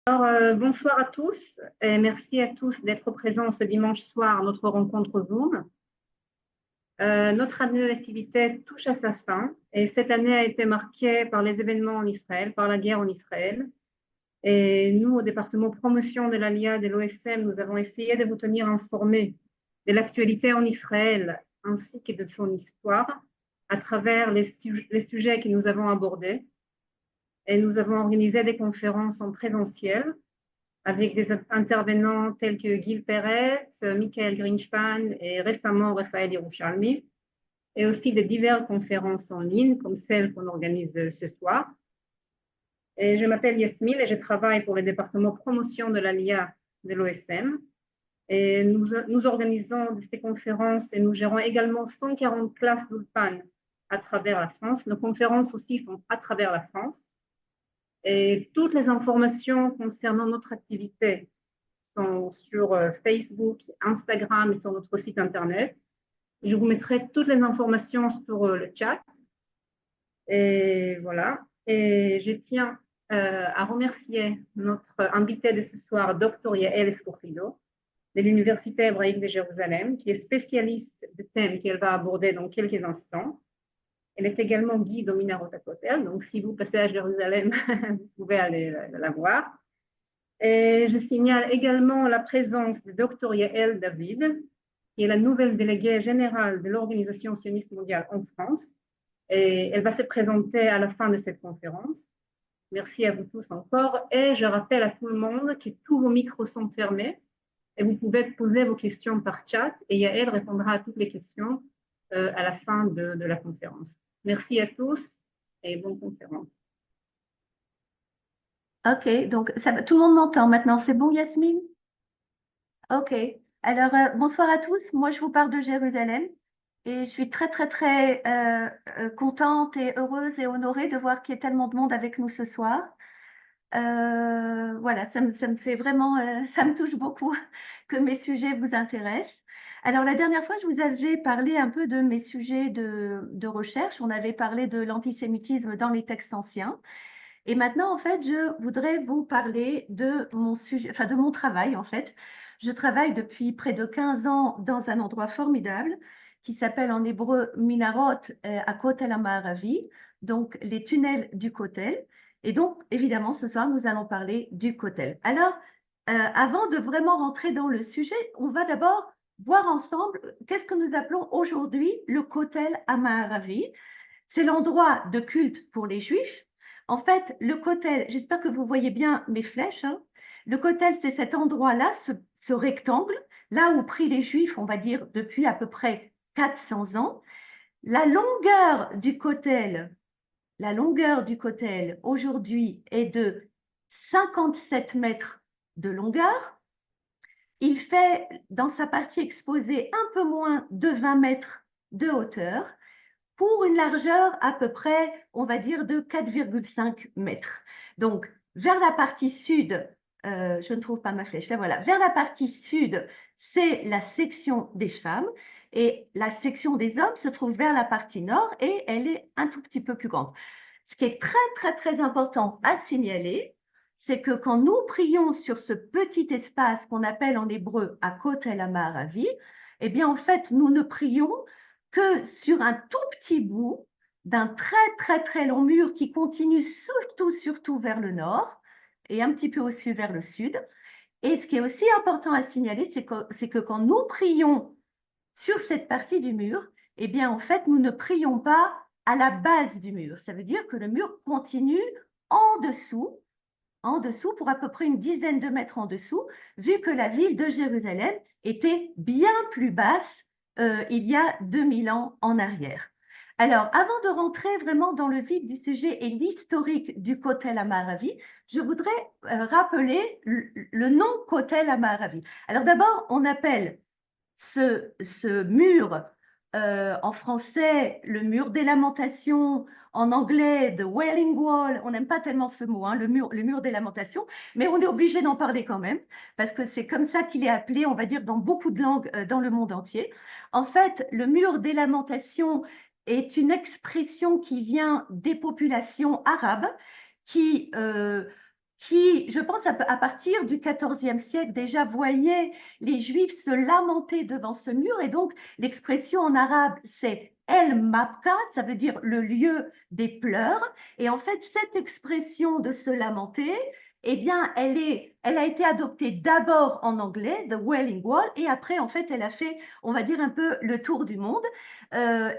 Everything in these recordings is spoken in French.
Bonsoir à tous et merci à tous d'être présents ce dimanche soir à notre rencontre Zoom. Notre année d'activité touche à sa fin et cette année a été marquée par les événements en Israël, par la guerre en Israël. Et nous, au département promotion de l'ALIA de l'OSM, nous avons essayé de vous tenir informés de l'actualité en Israël ainsi que de son histoire à travers les sujets que nous avons abordés. Et nous avons organisé des conférences en présentiel avec des intervenants tels que Gil Perez, Michael Greenspan et récemment Raphaël Yerushalmi, et aussi de diverses conférences en ligne comme celle qu'on organise ce soir. Et je m'appelle Yasmine et je travaille pour le département promotion de l'ALIA de l'OSM. Et nous organisons ces conférences et nous gérons également 140 classes d'Ulpan à travers la France. Nos conférences aussi sont à travers la France. Et toutes les informations concernant notre activité sont sur Facebook, Instagram et sur notre site internet. Je vous mettrai toutes les informations sur le chat. Et voilà. Et je tiens à remercier notre invité de ce soir, Dr. Yael Escofido, de l'Université hébraïque de Jérusalem, qui est spécialiste du thème qu'elle va aborder dans quelques instants. Elle est également guide au Minarot HaKotel, donc si vous passez à Jérusalem, vous pouvez aller la voir. Et je signale également la présence de Dr. Yael David, qui est la nouvelle déléguée générale de l'Organisation sioniste mondiale en France. Et elle va se présenter à la fin de cette conférence. Merci à vous tous encore. Et je rappelle à tout le monde que tous vos micros sont fermés et vous pouvez poser vos questions par chat et Yael répondra à toutes les questions à la fin de la conférence. Merci à tous et bonne conférence. Ok, donc tout le monde m'entend maintenant. C'est bon, Yasmine? Ok. Alors, bonsoir à tous. Moi, je vous parle de Jérusalem et je suis très, très, très contente et heureuse et honorée de voir qu'il y a tellement de monde avec nous ce soir. Voilà, ça me fait vraiment, ça me touche beaucoup que mes sujets vous intéressent. Alors, la dernière fois, je vous avais parlé un peu de mes sujets de recherche. On avait parlé de l'antisémitisme dans les textes anciens. Et maintenant, en fait, je voudrais vous parler de mon sujet, enfin de mon travail, en fait. Je travaille depuis près de 15 ans dans un endroit formidable qui s'appelle en hébreu Minarot à Kotel HaMaaravi, donc les tunnels du Kotel. Et donc, évidemment, ce soir, nous allons parler du Kotel. Alors, avant de vraiment rentrer dans le sujet, on va d'abord voir ensemble qu'est-ce que nous appelons aujourd'hui le Kotel HaMaaravi. C'est l'endroit de culte pour les Juifs. En fait, le Kotel, j'espère que vous voyez bien mes flèches, hein. Le Kotel, c'est cet endroit-là, ce rectangle, là où prient les Juifs, on va dire, depuis à peu près 400 ans. La longueur du Kotel aujourd'hui est de 57 mètres de longueur. Il fait, dans sa partie exposée, un peu moins de 20 mètres de hauteur, pour une largeur à peu près, on va dire, de 4,5 mètres. Donc, vers la partie sud, je ne trouve pas ma flèche, là voilà, vers la partie sud, c'est la section des femmes et la section des hommes se trouve vers la partie nord et elle est un tout petit peu plus grande. Ce qui est très, très, très important à signaler, c'est que quand nous prions sur ce petit espace qu'on appelle en hébreu à Kotel HaMaaravi, eh bien, en fait, nous ne prions que sur un tout petit bout d'un très, très, très long mur qui continue surtout vers le nord et un petit peu aussi vers le sud. Et ce qui est aussi important à signaler, c'est que quand nous prions sur cette partie du mur, eh bien, en fait, nous ne prions pas à la base du mur. Ça veut dire que le mur continue en dessous pour à peu près une dizaine de mètres en dessous, vu que la ville de Jérusalem était bien plus basse il y a 2000 ans en arrière. Alors, avant de rentrer vraiment dans le vif du sujet et l'historique du Kotel HaMaaravi, je voudrais rappeler le nom Kotel HaMaaravi. Alors d'abord, on appelle ce mur en français, le mur des lamentations, en anglais, the Wailing Wall, on n'aime pas tellement ce mot, hein, le mur des lamentations, mais on est obligé d'en parler quand même, parce que c'est comme ça qu'il est appelé, on va dire, dans beaucoup de langues dans le monde entier. En fait, le mur des lamentations est une expression qui vient des populations arabes qui qui, je pense, à partir du XIVe siècle, déjà voyait les Juifs se lamenter devant ce mur. Et donc, l'expression en arabe, c'est El Mabka, ça veut dire le lieu des pleurs. Et en fait, cette expression de se lamenter, eh bien, elle a été adoptée d'abord en anglais, The Wailing Wall, et après, en fait, elle a fait, on va dire, un peu le tour du monde.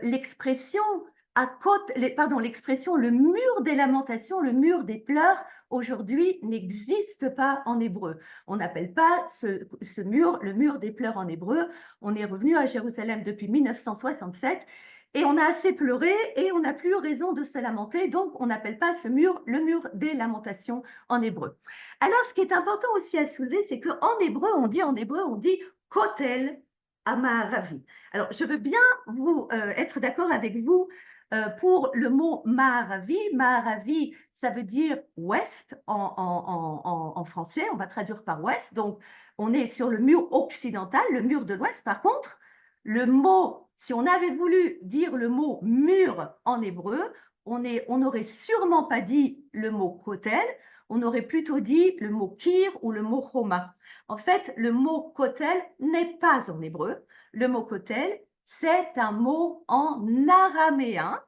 L'expression l'expression le mur des lamentations, le mur des pleurs, aujourd'hui n'existe pas en hébreu. On n'appelle pas ce mur le mur des pleurs en hébreu. On est revenu à Jérusalem depuis 1967 et on a assez pleuré et on n'a plus raison de se lamenter, donc on n'appelle pas ce mur le mur des lamentations en hébreu. Alors, ce qui est important aussi à soulever, c'est qu'en hébreu, on dit Kotel Amaravi. Alors, je veux bien être d'accord avec vous pour le mot Maharavi. Maharavi, ça veut dire ouest en français, on va traduire par ouest. Donc, on est sur le mur occidental, le mur de l'ouest. Par contre, le mot, si on avait voulu dire le mot mur en hébreu, on n'aurait sûrement pas dit le mot kotel, on aurait plutôt dit le mot kir ou le mot choma. En fait, le mot kotel n'est pas en hébreu. Le mot kotel, c'est un mot en araméen.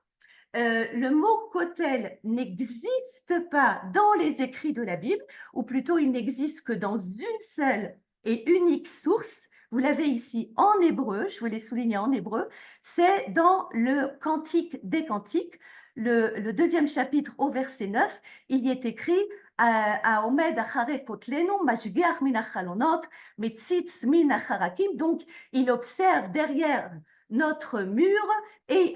Le mot kotel n'existe pas dans les écrits de la Bible, ou plutôt il n'existe que dans une seule et unique source. Vous l'avez ici en hébreu, je vous l'ai souligné en hébreu, c'est dans le Cantique des Cantiques, le deuxième chapitre au verset 9, il y est écrit Haomed achare kotlenu mashgiach min achalonot metzitz min acharakim. Donc il observe derrière notre mur et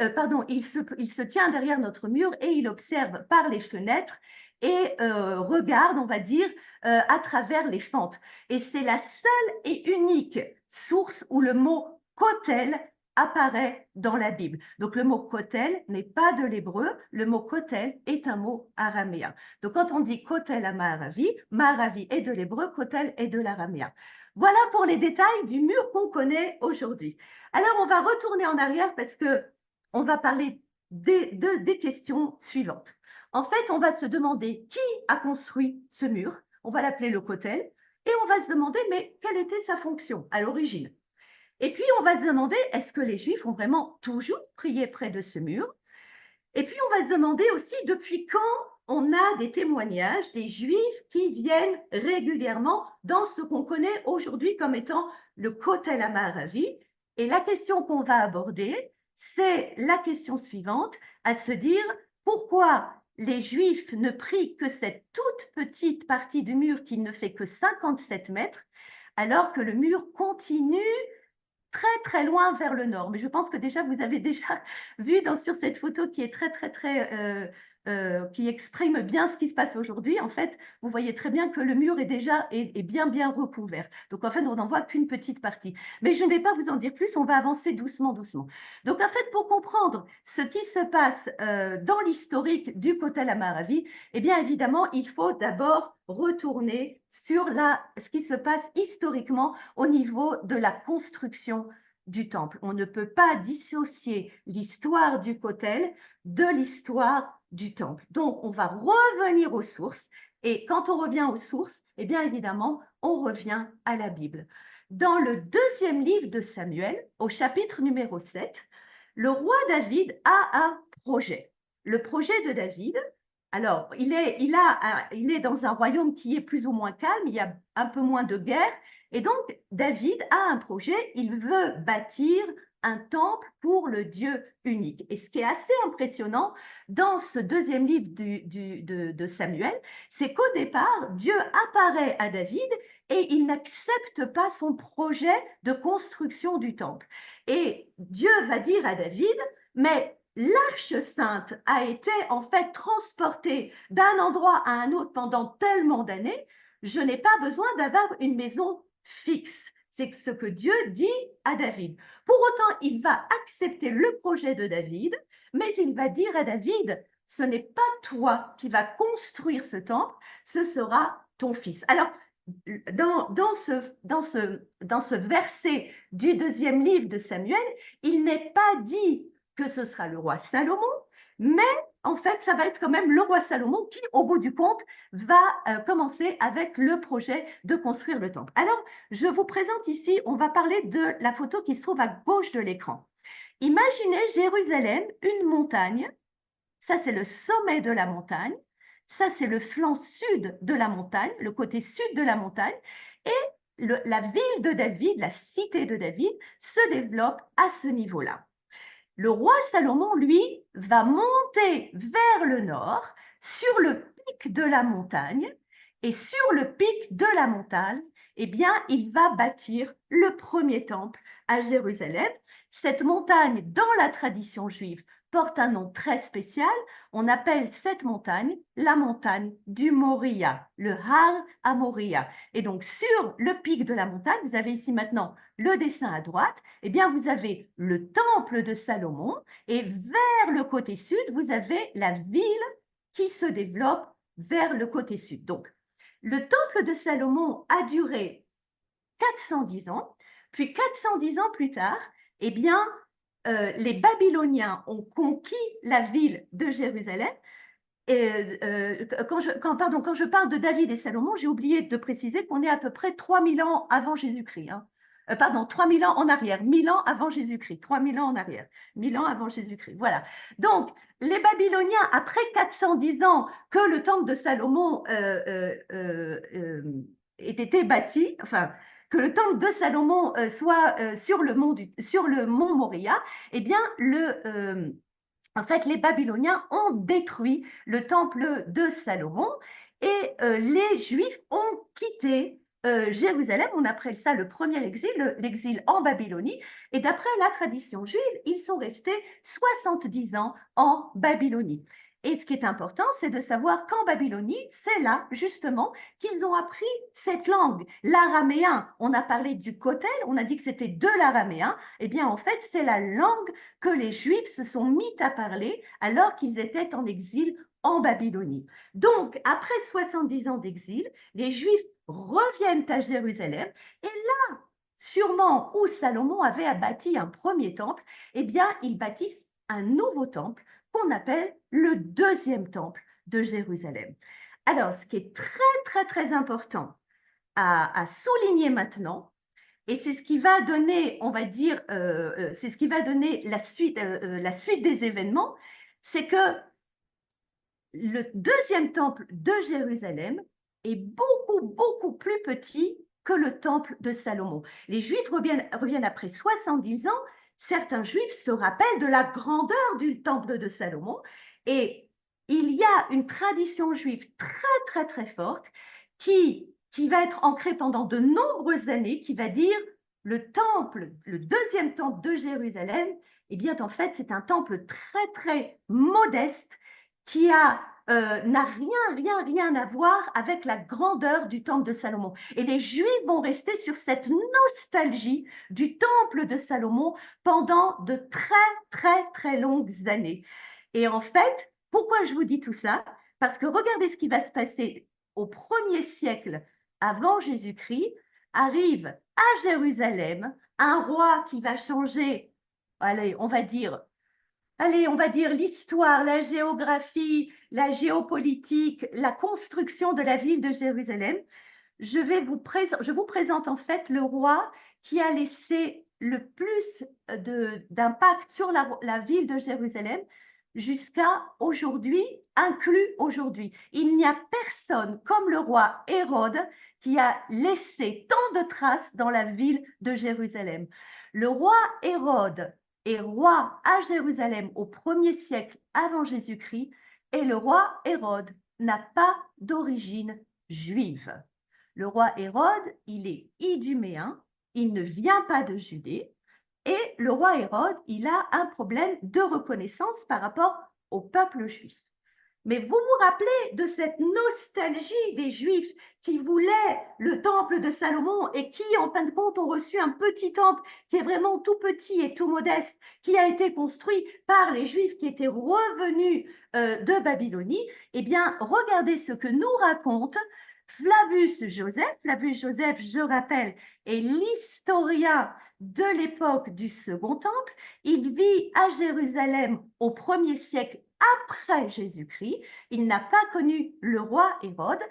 il se tient derrière notre mur et il observe par les fenêtres et regarde, on va dire, à travers les fentes. Et c'est la seule et unique source où le mot kotel apparaît dans la Bible. Donc le mot kotel n'est pas de l'hébreu, le mot kotel est un mot araméen. Donc quand on dit kotel à Maharavi, Maharavi est de l'hébreu, kotel est de l'araméen. Voilà pour les détails du mur qu'on connaît aujourd'hui. Alors on va retourner en arrière parce que on va parler des questions suivantes. En fait, on va se demander qui a construit ce mur, on va l'appeler le kotel, et on va se demander mais quelle était sa fonction à l'origine. Et puis, on va se demander, est-ce que les Juifs ont vraiment toujours prié près de ce mur? Et puis, on va se demander aussi, depuis quand on a des témoignages des Juifs qui viennent régulièrement dans ce qu'on connaît aujourd'hui comme étant le Kotel Amaravi. Et la question qu'on va aborder, c'est la question suivante, à se dire pourquoi les Juifs ne prient que cette toute petite partie du mur qui ne fait que 57 mètres, alors que le mur continue très très loin vers le nord. Mais je pense que déjà vous avez déjà vu sur cette photo qui est qui exprime bien ce qui se passe aujourd'hui. En fait, vous voyez très bien que le mur est bien recouvert. Donc en fait, on n'en voit qu'une petite partie. Mais je ne vais pas vous en dire plus. On va avancer doucement. Donc en fait, pour comprendre ce qui se passe dans l'historique du Kotel Amaravi, eh bien évidemment, il faut d'abord retourner sur ce qui se passe historiquement au niveau de la construction du temple. On ne peut pas dissocier l'histoire du Kotel de l'histoire du temple. Donc, on va revenir aux sources. Et quand on revient aux sources, eh bien évidemment, on revient à la Bible. Dans le deuxième livre de Samuel, au chapitre numéro 7, le roi David a un projet. Le projet de David, alors, il est dans un royaume qui est plus ou moins calme, il y a un peu moins de guerre, et donc David a un projet, il veut bâtir un temple pour le Dieu unique. Et ce qui est assez impressionnant dans ce deuxième livre de Samuel, c'est qu'au départ, Dieu apparaît à David et il n'accepte pas son projet de construction du temple. Et Dieu va dire à David, mais l'Arche sainte a été en fait transportée d'un endroit à un autre pendant tellement d'années, je n'ai pas besoin d'avoir une maison fixe. C'est ce que Dieu dit à David. Pour autant, il va accepter le projet de David, mais il va dire à David, ce n'est pas toi qui vas construire ce temple, ce sera ton fils. Alors, dans ce verset du deuxième livre de Samuel, il n'est pas dit que ce sera le roi Salomon, Mais en fait, ça va être quand même le roi Salomon qui, au bout du compte, va commencer avec le projet de construire le temple. Alors, je vous présente ici, on va parler de la photo qui se trouve à gauche de l'écran. Imaginez Jérusalem, une montagne. Ça, c'est le sommet de la montagne. Ça, c'est le flanc sud de la montagne, le côté sud de la montagne. Et la ville de David, la cité de David, se développe à ce niveau-là. Le roi Salomon, lui, va monter vers le nord, sur le pic de la montagne, et sur le pic de la montagne, eh bien, il va bâtir le premier temple à Jérusalem. Cette montagne, dans la tradition juive, porte un nom très spécial. On appelle cette montagne la montagne du Moria, le Har HaMoria. Et donc, sur le pic de la montagne, vous avez ici maintenant le dessin à droite, eh bien, vous avez le temple de Salomon et vers le côté sud, vous avez la ville qui se développe vers le côté sud. Donc, le temple de Salomon a duré 410 ans, puis 410 ans plus tard, eh bien, les Babyloniens ont conquis la ville de Jérusalem. Et quand je parle de David et Salomon, j'ai oublié de préciser qu'on est à peu près 3000 ans avant Jésus-Christ. Hein. 3000 ans en arrière, 1000 ans avant Jésus-Christ, 3000 ans en arrière, 1000 ans avant Jésus-Christ. Voilà. Donc, les Babyloniens, après 410 ans que le temple de Salomon ait été bâti, enfin, que le temple de Salomon soit sur le mont Moria, eh bien, en fait, les Babyloniens ont détruit le temple de Salomon et les Juifs ont quitté Jérusalem. On appelle ça le premier exil, l'exil en Babylonie. Et d'après la tradition juive, ils sont restés 70 ans en Babylonie. Et ce qui est important, c'est de savoir qu'en Babylonie, c'est là justement qu'ils ont appris cette langue, l'araméen. On a parlé du kotel, on a dit que c'était de l'araméen. Eh bien, en fait, c'est la langue que les Juifs se sont mis à parler alors qu'ils étaient en exil en Babylonie. Donc, après 70 ans d'exil, les Juifs reviennent à Jérusalem et là, sûrement où Salomon avait bâti un premier temple, eh bien, ils bâtissent un nouveau temple qu'on appelle le deuxième temple de Jérusalem. Alors, ce qui est très important à souligner maintenant, et c'est ce qui va donner, on va dire, c'est ce qui va donner la suite des événements, c'est que le deuxième temple de Jérusalem est beaucoup plus petit que le temple de Salomon. Les Juifs reviennent après 70 ans. Certains Juifs se rappellent de la grandeur du temple de Salomon et il y a une tradition juive très forte qui va être ancrée pendant de nombreuses années, qui va dire le temple, le deuxième temple de Jérusalem, eh bien en fait c'est un temple très modeste qui n'a rien à voir avec la grandeur du temple de Salomon. Et les Juifs vont rester sur cette nostalgie du temple de Salomon pendant de très longues années. Et en fait, pourquoi je vous dis tout ça? Parce que regardez ce qui va se passer au 1er siècle avant Jésus-Christ. Arrive à Jérusalem un roi qui va changer, allez, on va dire l'histoire, la géographie, la géopolitique, la construction de la ville de Jérusalem. Je vous présente en fait le roi qui a laissé le plus d'impact sur la ville de Jérusalem jusqu'à aujourd'hui, inclus aujourd'hui. Il n'y a personne comme le roi Hérode qui a laissé tant de traces dans la ville de Jérusalem. Le roi Hérode est roi à Jérusalem au 1er siècle avant Jésus-Christ et le roi Hérode n'a pas d'origine juive. Le roi Hérode, il est iduméen, il ne vient pas de Judée et le roi Hérode, il a un problème de reconnaissance par rapport au peuple juif. Mais vous vous rappelez de cette nostalgie des Juifs qui voulaient le temple de Salomon et qui, en fin de compte, ont reçu un petit temple qui est vraiment tout petit et tout modeste, qui a été construit par les Juifs qui étaient revenus de Babylonie. Eh bien, regardez ce que nous raconte Flavius Joseph, je rappelle, est l'historien de l'époque du Second Temple. Il vit à Jérusalem au 1er siècle après Jésus-Christ. Il n'a pas connu le roi Hérode.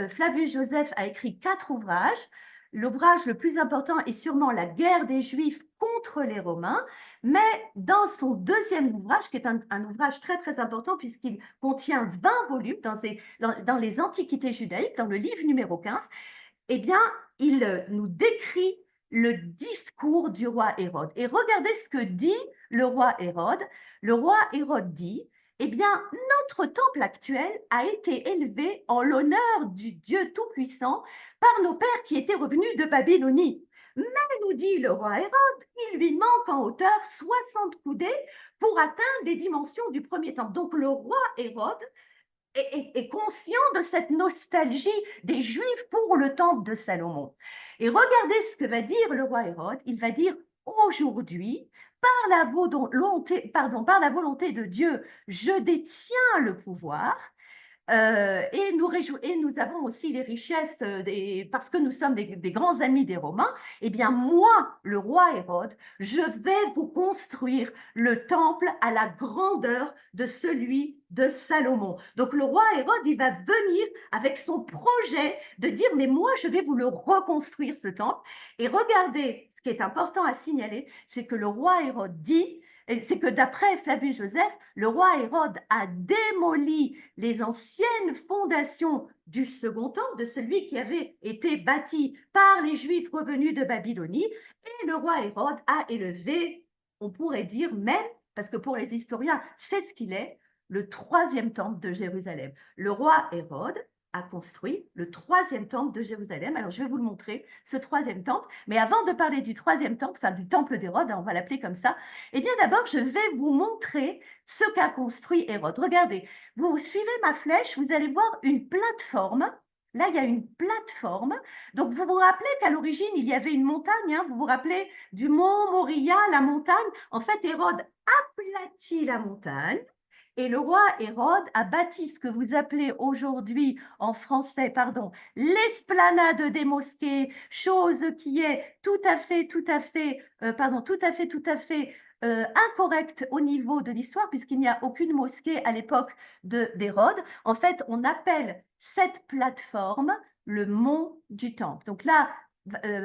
Flavius Joseph a écrit 4 ouvrages. L'ouvrage le plus important est sûrement La guerre des Juifs contre les Romains, mais dans son deuxième ouvrage, qui est un ouvrage très très important puisqu'il contient 20 volumes dans les Antiquités judaïques, dans le livre numéro 15, eh bien, il nous décrit le discours du roi Hérode. Et regardez ce que dit le roi Hérode. Le roi Hérode dit, eh bien, notre temple actuel a été élevé en l'honneur du Dieu Tout-Puissant par nos pères qui étaient revenus de Babylonie. Mais, nous dit le roi Hérode, il lui manque en hauteur 60 coudées pour atteindre les dimensions du premier temple. Donc, le roi Hérode est conscient de cette nostalgie des Juifs pour le temple de Salomon. Et regardez ce que va dire le roi Hérode. Il va dire aujourd'hui, par la volonté de Dieu, je détiens le pouvoir. Et nous avons aussi les richesses, parce que nous sommes des grands amis des Romains. Eh bien, moi, le roi Hérode, je vais vous construire le temple à la grandeur de celui de Salomon. Donc, le roi Hérode, il va venir avec son projet de dire, mais moi, je vais vous le reconstruire, ce temple. Et regardez, ce qui est important à signaler, c'est que le roi Hérode dit, c'est que d'après Flavius Joseph, le roi Hérode a démoli les anciennes fondations du second temple, de celui qui avait été bâti par les Juifs revenus de Babylonie, et le roi Hérode a élevé, on pourrait dire même, parce que pour les historiens, c'est ce qu'il est, le 3e temple de Jérusalem. Le roi Hérode a construit le 3e temple de Jérusalem. Alors, je vais vous le montrer, ce 3e temple. Mais avant de parler du 3e temple, enfin du temple d'Hérode, on va l'appeler comme ça, eh bien, d'abord, je vais vous montrer ce qu'a construit Hérode. Regardez, vous suivez ma flèche, vous allez voir une plateforme. Là, il y a une plateforme. Donc, vous vous rappelez qu'à l'origine, il y avait une montagne. Hein, vous vous rappelez du mont Moriah, la montagne. En fait, Hérode aplatit la montagne. Et le roi Hérode a bâti ce que vous appelez aujourd'hui en français, pardon, l'esplanade des mosquées, chose qui est tout à fait incorrecte au niveau de l'histoire, puisqu'il n'y a aucune mosquée à l'époque d'Hérode. En fait, on appelle cette plateforme le mont du Temple. Donc là,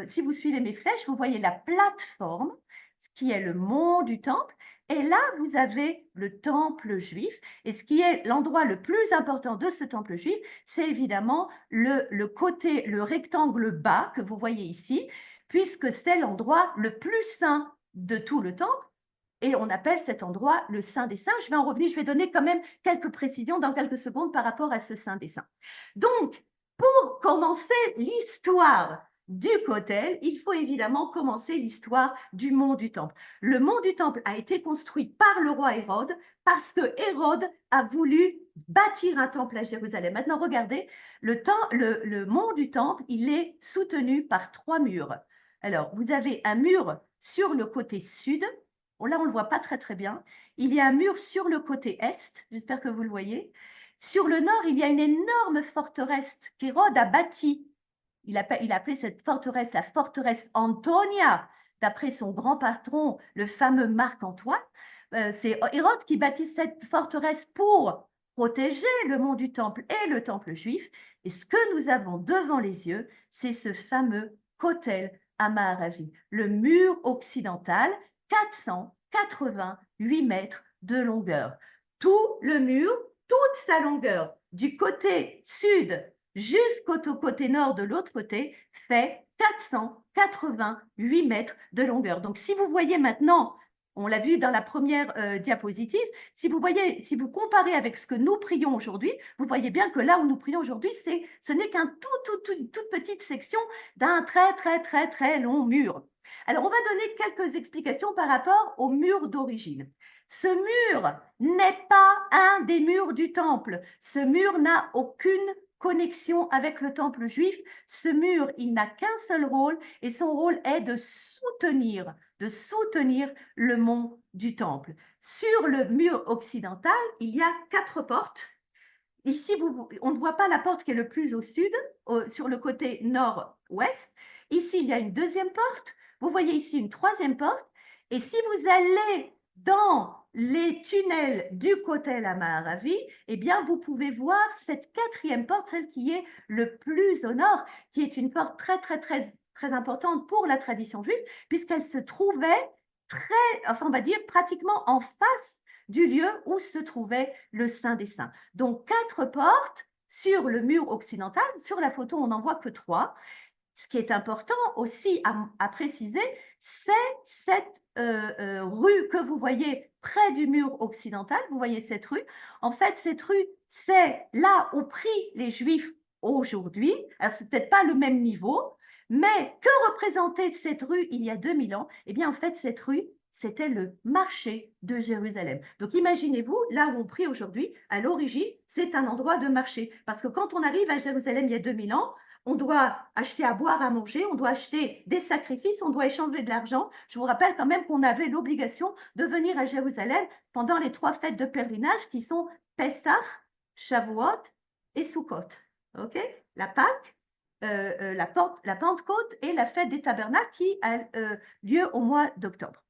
si vous suivez mes flèches, vous voyez la plateforme, ce qui est le mont du Temple. Et là, vous avez le temple juif. Et ce qui est l'endroit le plus important de ce temple juif, c'est évidemment le rectangle bas que vous voyez ici, puisque c'est l'endroit le plus saint de tout le temple. Et on appelle cet endroit le Saint des Saints. Je vais en revenir, je vais donner quand même quelques précisions dans quelques secondes par rapport à ce Saint des Saints. Donc, pour commencer l'histoire du Kotel, il faut évidemment commencer l'histoire du mont du Temple. Le mont du Temple a été construit par le roi Hérode parce que Hérode a voulu bâtir un temple à Jérusalem. Maintenant, regardez, le mont du Temple, il est soutenu par 3 murs. Alors, vous avez un mur sur le côté sud. Là, on ne le voit pas très très bien. Il y a un mur sur le côté est, j'espère que vous le voyez. Sur le nord, il y a une énorme forteresse qu'Hérode a bâtie. Il a appelé cette forteresse la forteresse Antonia, d'après son grand patron, le fameux Marc-Antoine. C'est Hérode qui bâtit cette forteresse pour protéger le mont du Temple et le temple juif. Et ce que nous avons devant les yeux, c'est ce fameux Kotel Amaharavi, le mur occidental, 488 mètres de longueur. Tout le mur, toute sa longueur, du côté sud jusqu'au côté nord de l'autre côté, fait 488 mètres de longueur. Donc, si vous voyez maintenant, on l'a vu dans la première diapositive, si vous comparez avec ce que nous prions aujourd'hui, vous voyez bien que là où nous prions aujourd'hui, ce n'est qu'une toute petite section d'un très long mur. Alors, on va donner quelques explications par rapport au mur d'origine. Ce mur n'est pas un des murs du temple. Ce mur n'a aucune connexion avec le temple juif. Ce mur, il n'a qu'un seul rôle et son rôle est de soutenir le mont du temple. Sur le mur occidental, il y a 4 portes. ici, on ne voit pas la porte qui est le plus au sud, sur le côté nord-ouest. Ici, il y a une deuxième porte. Vous voyez ici une troisième porte. Et si vous allez dans les tunnels du côté La Maharavi, eh bien, vous pouvez voir cette quatrième porte, celle qui est le plus au nord, qui est une porte très, très, très, très importante pour la tradition juive, puisqu'elle se trouvait on va dire pratiquement en face du lieu où se trouvait le Saint des Saints. Donc, 4 portes sur le mur occidental. Sur la photo, on n'en voit que 3. Ce qui est important aussi à préciser, c'est cette rue que vous voyez près du mur occidental. Vous voyez cette rue. En fait, cette rue, c'est là où prient les Juifs aujourd'hui. Alors, ce n'est peut-être pas le même niveau, mais que représentait cette rue il y a 2000 ans? Eh bien, en fait, cette rue, c'était le marché de Jérusalem. Donc, imaginez-vous, là où on prie aujourd'hui, à l'origine, c'est un endroit de marché. Parce que quand on arrive à Jérusalem il y a 2000 ans, on doit acheter à boire, à manger, on doit acheter des sacrifices, on doit échanger de l'argent. Je vous rappelle quand même qu'on avait l'obligation de venir à Jérusalem pendant les 3 fêtes de pèlerinage qui sont Pessah, Shavuot et Sukkot. Ok? La Pâque, la Pentecôte et la fête des tabernacles qui a lieu au mois d'octobre,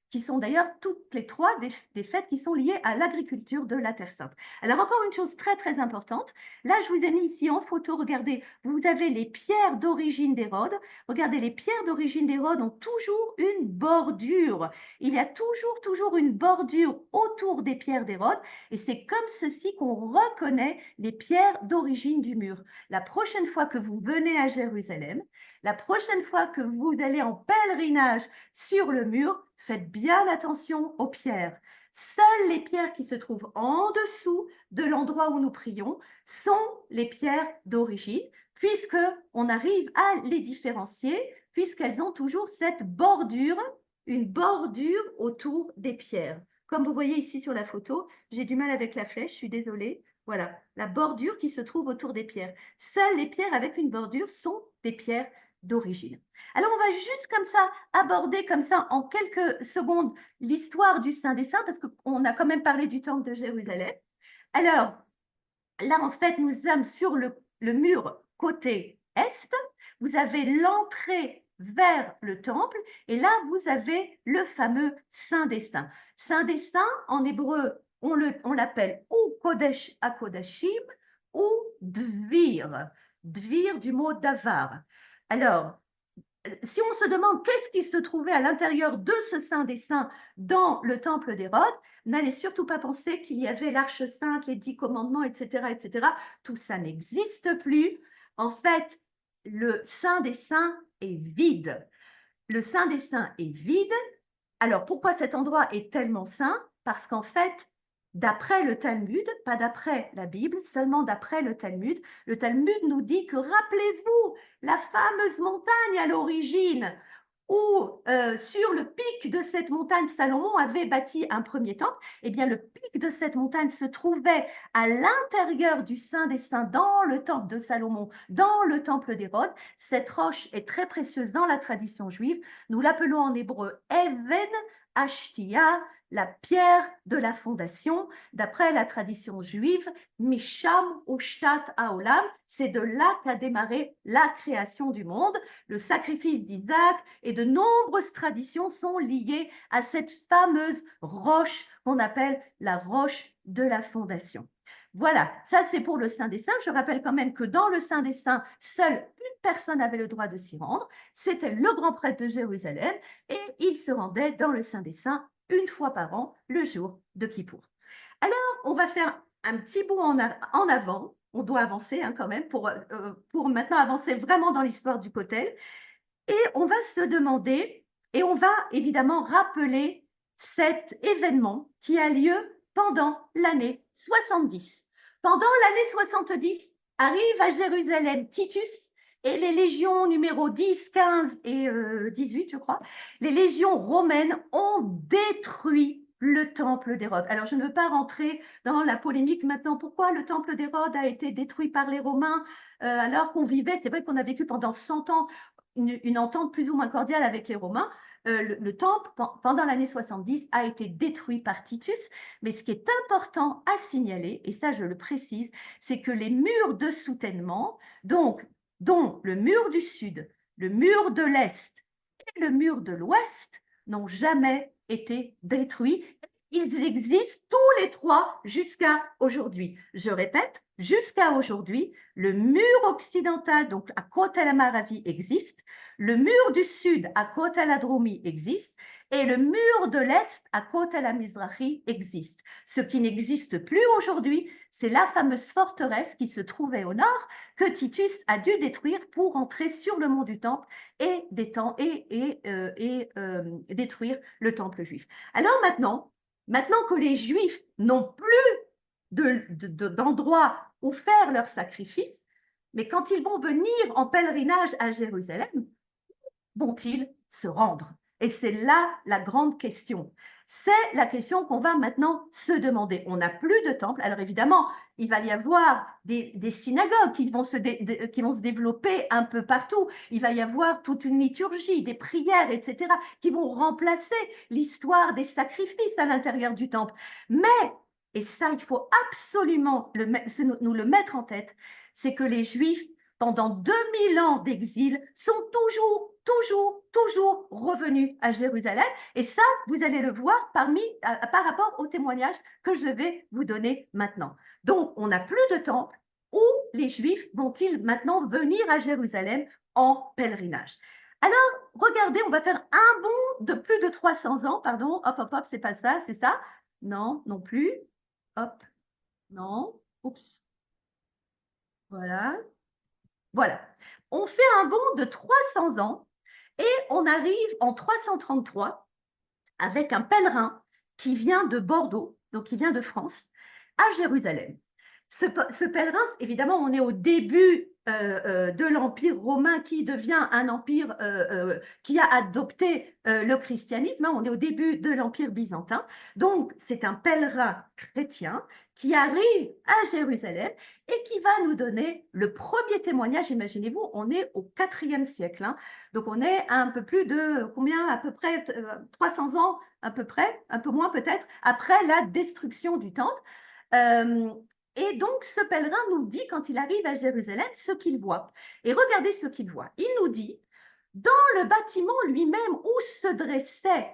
qui sont d'ailleurs toutes les 3 des fêtes qui sont liées à l'agriculture de la Terre Sainte. Alors encore une chose très très importante, là je vous ai mis ici en photo, regardez, vous avez les pierres d'origine d'Hérode. Regardez, les pierres d'origine d'Hérode ont toujours une bordure. Il y a toujours une bordure autour des pierres d'Hérode, et c'est comme ceci qu'on reconnaît les pierres d'origine du mur. La prochaine fois que vous venez à Jérusalem, la prochaine fois que vous allez en pèlerinage sur le mur, faites bien attention aux pierres. Seules les pierres qui se trouvent en dessous de l'endroit où nous prions sont les pierres d'origine, puisqu'on arrive à les différencier, puisqu'elles ont toujours cette bordure, une bordure autour des pierres. Comme vous voyez ici sur la photo, j'ai du mal avec la flèche, je suis désolée. Voilà, la bordure qui se trouve autour des pierres. Seules les pierres avec une bordure sont des pierres d'origine. Alors, on va juste comme ça aborder comme ça en quelques secondes l'histoire du Saint des Saints, parce qu'on a quand même parlé du temple de Jérusalem. Alors, là, en fait, nous sommes sur le mur côté est. Vous avez l'entrée vers le temple, et là, vous avez le fameux Saint des Saints. Saint des Saints, en hébreu, on l'appelle ou Kodesh HaKodashim ou Dvir. Dvir du mot davar. Alors, si on se demande qu'est-ce qui se trouvait à l'intérieur de ce Saint des Saints dans le temple d'Hérode, n'allez surtout pas penser qu'il y avait l'Arche Sainte, les 10 commandements, etc., etc. Tout ça n'existe plus. En fait, le Saint des Saints est vide. Le Saint des Saints est vide. Alors, pourquoi cet endroit est tellement saint? Parce qu'en fait, d'après le Talmud, pas d'après la Bible, seulement d'après le Talmud nous dit que, rappelez-vous, la fameuse montagne à l'origine, où sur le pic de cette montagne, Salomon avait bâti un premier temple, eh bien le pic de cette montagne se trouvait à l'intérieur du Saint des Saints, dans le temple de Salomon, dans le temple d'Hérode. Cette roche est très précieuse dans la tradition juive. Nous l'appelons en hébreu Even Ashtia, la pierre de la fondation. D'après la tradition juive, Misham Ushtat Haolam, c'est de là qu'a démarré la création du monde. Le sacrifice d'Isaac et de nombreuses traditions sont liées à cette fameuse roche qu'on appelle la roche de la fondation. Voilà, ça c'est pour le Saint des Saints. Je rappelle quand même que dans le Saint des Saints, seule une personne avait le droit de s'y rendre. C'était le grand prêtre de Jérusalem, et il se rendait dans le Saint des Saints une fois par an, le jour de Kippour. Alors, on va faire un petit bond en avant. On doit avancer quand même pour maintenant avancer vraiment dans l'histoire du Kotel. Et on va se demander, et on va évidemment rappeler cet événement qui a lieu pendant l'année 70. Pendant l'année 70, arrive à Jérusalem Titus et les légions numéro 10, 15 et 18, je crois, les légions romaines ont détruit le temple d'Hérode. Alors, je ne veux pas rentrer dans la polémique maintenant. Pourquoi le temple d'Hérode a été détruit par les Romains alors qu'on vivait, c'est vrai qu'on a vécu pendant 100 ans une entente plus ou moins cordiale avec les Romains. le temple, pendant l'année 70, a été détruit par Titus. Mais ce qui est important à signaler, et ça je le précise, c'est que les murs de soutènement, donc, dont le mur du sud, le mur de l'est et le mur de l'ouest, n'ont jamais été détruits. Ils existent tous les trois jusqu'à aujourd'hui. Je répète, jusqu'à aujourd'hui, le mur occidental, donc à Kota al-Maravi, existe, le mur du sud à Kota al-Adromi existe, et le mur de l'est à Kota al-Mizrahi existe. Ce qui n'existe plus aujourd'hui, c'est la fameuse forteresse qui se trouvait au nord, que Titus a dû détruire pour entrer sur le mont du Temple et détruire le temple juif. Alors maintenant que les Juifs n'ont plus d'endroit où faire leurs sacrifices, mais quand ils vont venir en pèlerinage à Jérusalem, vont-ils se rendre? Et c'est là la grande question. C'est la question qu'on va maintenant se demander. On n'a plus de temple. Alors évidemment, il va y avoir des synagogues qui vont se développer un peu partout. Il va y avoir toute une liturgie, des prières, etc., qui vont remplacer l'histoire des sacrifices à l'intérieur du temple. Mais, et ça, il faut absolument nous le mettre en tête, c'est que les Juifs, pendant 2000 ans d'exil, sont toujours revenus à Jérusalem. Et ça, vous allez le voir par rapport au témoignage que je vais vous donner maintenant. Donc, on n'a plus de temple. Où les Juifs vont-ils maintenant venir à Jérusalem en pèlerinage? Alors, regardez, on va faire un bond de plus de 300 ans. Pardon, hop, hop, hop, c'est pas ça, c'est ça? Non, non plus. Hop, non. Oups. Voilà. Voilà. On fait un bond de 300 ans et on arrive en 333 avec un pèlerin qui vient de Bordeaux, donc qui vient de France, à Jérusalem. Ce pèlerin, évidemment, on est au début de l'Empire romain qui devient un empire qui a adopté le christianisme. Hein, on est au début de l'Empire byzantin. Donc, c'est un pèlerin chrétien qui arrive à Jérusalem et qui va nous donner le premier témoignage. Imaginez-vous, on est au IVe siècle. Hein, donc, on est à un peu plus de, combien, à peu près 300 ans, à peu près, un peu moins peut-être, après la destruction du temple. Et donc, ce pèlerin nous dit, quand il arrive à Jérusalem, ce qu'il voit. Et regardez ce qu'il voit. Il nous dit, dans le bâtiment lui-même où se dressait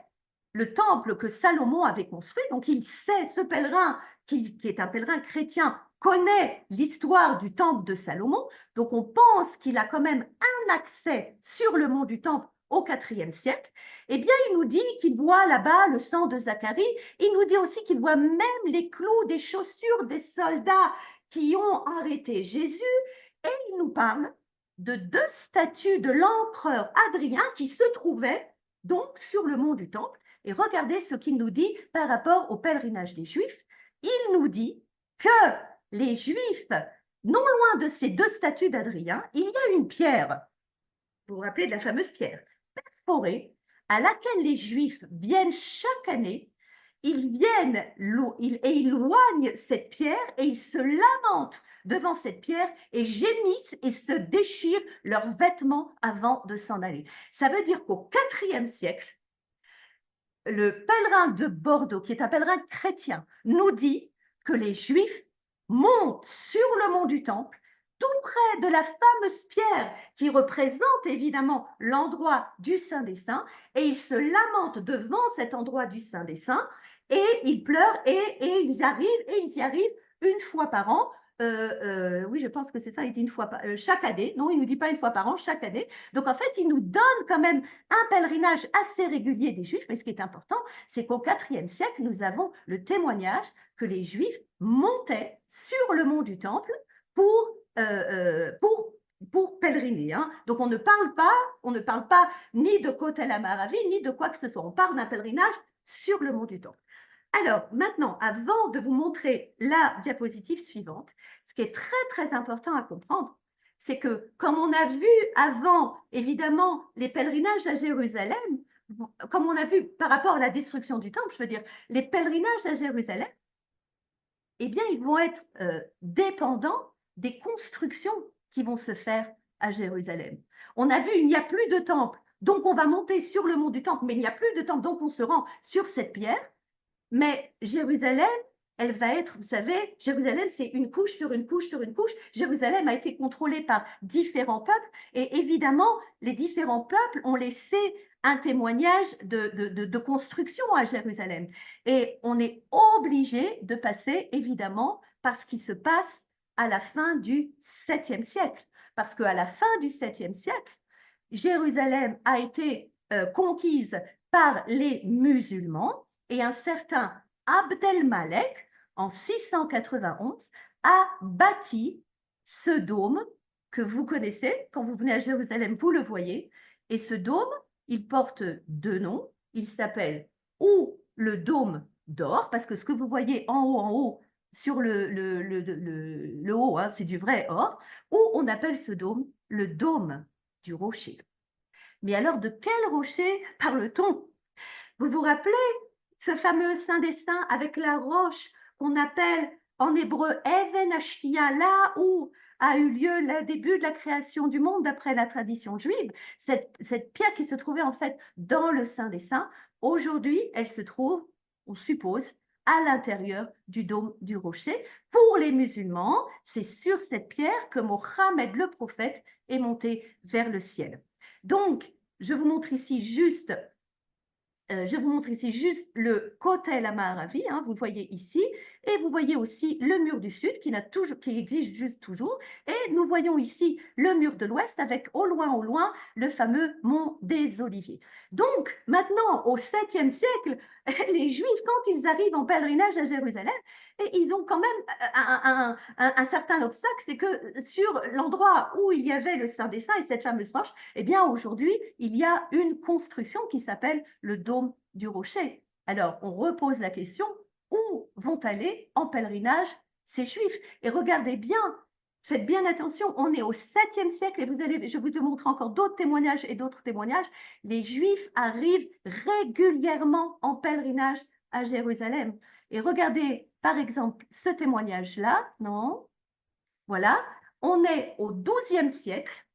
le temple que Salomon avait construit, donc il sait, ce pèlerin, qui est un pèlerin chrétien, connaît l'histoire du temple de Salomon, donc on pense qu'il a quand même un accès sur le mont du temple au IVe siècle. Eh bien, il nous dit qu'il voit là-bas le sang de Zacharie. Il nous dit aussi qu'il voit même les clous des chaussures des soldats qui ont arrêté Jésus. Et il nous parle de 2 statues de l'empereur Adrien qui se trouvaient donc sur le mont du Temple. Et regardez ce qu'il nous dit par rapport au pèlerinage des Juifs. Il nous dit que les Juifs, non loin de ces 2 statues d'Adrien, il y a une pierre, vous vous rappelez de la fameuse pierre, perforée, à laquelle les Juifs viennent chaque année. Ils viennent et ils loignent cette pierre et ils se lamentent devant cette pierre et gémissent et se déchirent leurs vêtements avant de s'en aller. Ça veut dire qu'au IVe siècle, le pèlerin de Bordeaux, qui est un pèlerin chrétien, nous dit que les Juifs montent sur le mont du Temple, tout près de la fameuse pierre qui représente évidemment l'endroit du Saint des Saints, et ils se lamentent devant cet endroit du Saint des Saints, et ils pleurent, et ils y arrivent une fois par an. Oui, je pense que c'est ça, il dit une fois chaque année. Non, il ne nous dit pas une fois par an, chaque année. Donc, en fait, il nous donne quand même un pèlerinage assez régulier des Juifs. Mais ce qui est important, c'est qu'au IVe siècle, nous avons le témoignage que les Juifs montaient sur le mont du Temple pour pèleriner. Hein. Donc, on ne parle pas ni de Kota al-Maravi, ni de quoi que ce soit. On parle d'un pèlerinage sur le mont du Temple. Alors, maintenant, avant de vous montrer la diapositive suivante, ce qui est très, très important à comprendre, c'est que, comme on a vu avant, évidemment, les pèlerinages à Jérusalem, comme on a vu par rapport à la destruction du temple, je veux dire, les pèlerinages à Jérusalem, eh bien, ils vont être dépendants des constructions qui vont se faire à Jérusalem. On a vu, il n'y a plus de temple. Donc, on va monter sur le mont du Temple, mais il n'y a plus de temple, donc on se rend sur cette pierre. Mais Jérusalem, elle va être, vous savez, Jérusalem, c'est une couche sur une couche sur une couche. Jérusalem a été contrôlée par différents peuples et évidemment, les différents peuples ont laissé un témoignage de construction à Jérusalem. Et on est obligé de passer, évidemment, par ce qui se passe à la fin du 7e siècle. Parce qu'à la fin du 7e siècle, Jérusalem a été conquise par les musulmans et un certain Abdelmalek, en 691, a bâti ce dôme que vous connaissez. Quand vous venez à Jérusalem, vous le voyez. Et ce dôme, il porte deux noms. Il s'appelle ou le dôme d'or, parce que ce que vous voyez en haut, sur le haut, hein, c'est du vrai or, ou on appelle ce dôme le dôme du rocher. Mais alors, de quel rocher parle-t-on? Vous vous rappelez ce fameux Saint des Saints avec la roche qu'on appelle en hébreu Even Ashtia, là où a eu lieu le début de la création du monde d'après la tradition juive, cette pierre qui se trouvait en fait dans le Saint des Saints, aujourd'hui, elle se trouve, on suppose, à l'intérieur du dôme du rocher. Pour les musulmans, c'est sur cette pierre que Mohammed le prophète est monté vers le ciel. Donc, je vous montre ici juste le Kotel Amaravi, hein, vous le voyez ici, et vous voyez aussi le mur du sud qui existe juste toujours, et nous voyons ici le mur de l'ouest avec au loin, le fameux mont des Oliviers. Donc, maintenant, au 7e siècle, les Juifs, quand ils arrivent en pèlerinage à Jérusalem, et ils ont quand même un certain obstacle, c'est que sur l'endroit où il y avait le Saint des Saints et cette fameuse roche, eh bien aujourd'hui, il y a une construction qui s'appelle le dôme du rocher. Alors, on repose la question, où vont aller en pèlerinage ces Juifs? Et regardez bien, faites bien attention, on est au 7e siècle et je vais vous montrer encore d'autres témoignages et d'autres témoignages. Les Juifs arrivent régulièrement en pèlerinage à Jérusalem. Et regardez, par exemple, ce témoignage-là, non? Voilà, on est au 12e siècle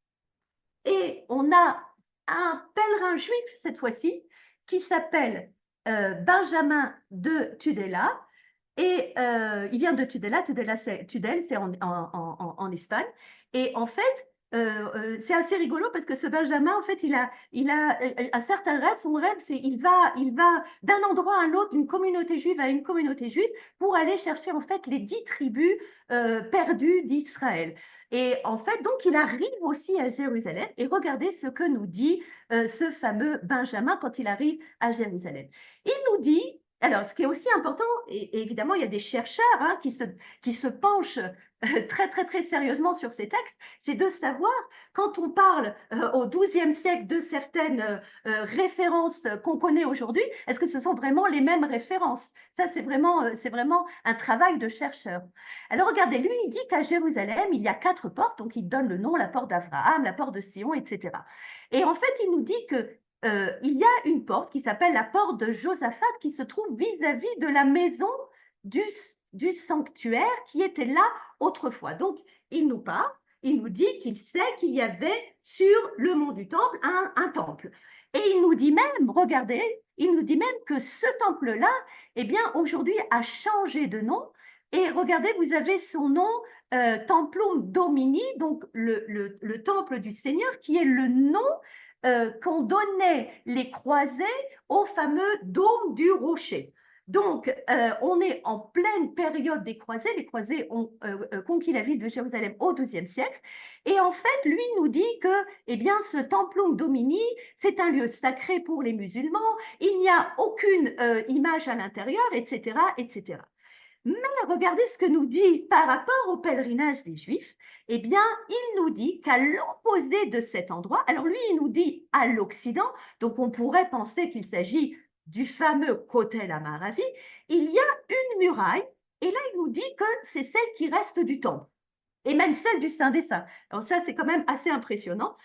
et on a un pèlerin juif, cette fois-ci, qui s'appelle Benjamin de Tudela. Et il vient de Tudela, Tudela c'est en Espagne. Et en fait, c'est assez rigolo parce que ce Benjamin, en fait, il a un certain rêve. Son rêve, c'est il va d'un endroit à un autre, d'une communauté juive à une communauté juive, pour aller chercher en fait les 10 tribus perdues d'Israël. Et en fait, donc, il arrive aussi à Jérusalem. Et regardez ce que nous dit ce fameux Benjamin quand il arrive à Jérusalem. Il nous dit, alors, ce qui est aussi important, et évidemment, il y a des chercheurs hein, qui se penchent très sérieusement sur ces textes, c'est de savoir, quand on parle au XIIe siècle de certaines références qu'on connaît aujourd'hui, est-ce que ce sont vraiment les mêmes références? Ça, c'est vraiment un travail de chercheur. Alors, regardez, lui, il dit qu'à Jérusalem, il y a 4 portes, donc il donne le nom, la porte d'Abraham, la porte de Sion, etc. Et en fait, il nous dit que il y a une porte qui s'appelle la porte de Josaphat qui se trouve vis-à-vis de la maison du sanctuaire qui était là autrefois. Donc, il nous parle, il nous dit qu'il sait qu'il y avait sur le mont du temple un temple. Et il nous dit même, regardez, il nous dit même que ce temple-là, eh bien, aujourd'hui a changé de nom. Et regardez, vous avez son nom, Templum Domini, donc le temple du Seigneur, qui est le nom qu'on donnait les croisés au fameux dôme du rocher. Donc, on est en pleine période des croisés. Les croisés ont conquis la ville de Jérusalem au XIIe siècle. Et en fait, lui nous dit que eh bien, ce Templum Domini, c'est un lieu sacré pour les musulmans. Il n'y a aucune image à l'intérieur, etc., etc. Mais regardez ce que nous dit par rapport au pèlerinage des Juifs. Eh bien, il nous dit qu'à l'opposé de cet endroit, alors lui, il nous dit à l'Occident, donc on pourrait penser qu'il s'agit du fameux Kotel Amaravi, il y a une muraille, et là, il nous dit que c'est celle qui reste du temple, et même celle du Saint des Saints. Alors ça, c'est quand même assez impressionnant.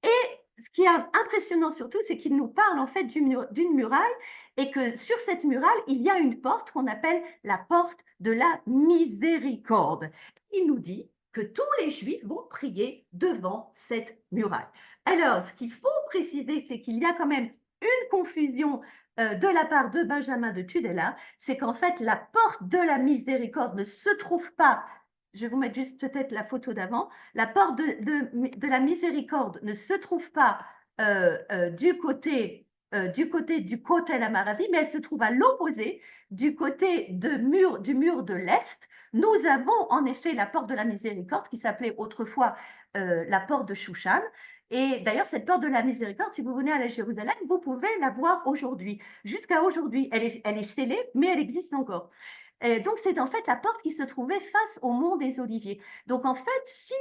Et ce qui est impressionnant surtout, c'est qu'il nous parle en fait d'une muraille et que sur cette muraille, il y a une porte qu'on appelle la porte de la miséricorde. Il nous dit que tous les Juifs vont prier devant cette muraille. Alors, ce qu'il faut préciser, c'est qu'il y a quand même une confusion de la part de Benjamin de Tudela, c'est qu'en fait, la porte de la miséricorde ne se trouve pas, je vais vous mettre juste peut-être la photo d'avant, la porte de la miséricorde ne se trouve pas du côté du Kotel Amaravi, mais elle se trouve à l'opposé, du côté du mur de l'Est. Nous avons en effet la porte de la miséricorde qui s'appelait autrefois la porte de Shushan. Et d'ailleurs, cette porte de la miséricorde, si vous venez à la Jérusalem, vous pouvez la voir aujourd'hui. Jusqu'à aujourd'hui, elle est scellée, mais elle existe encore. Et donc, c'est en fait la porte qui se trouvait face au mont des Oliviers. Donc, en fait, si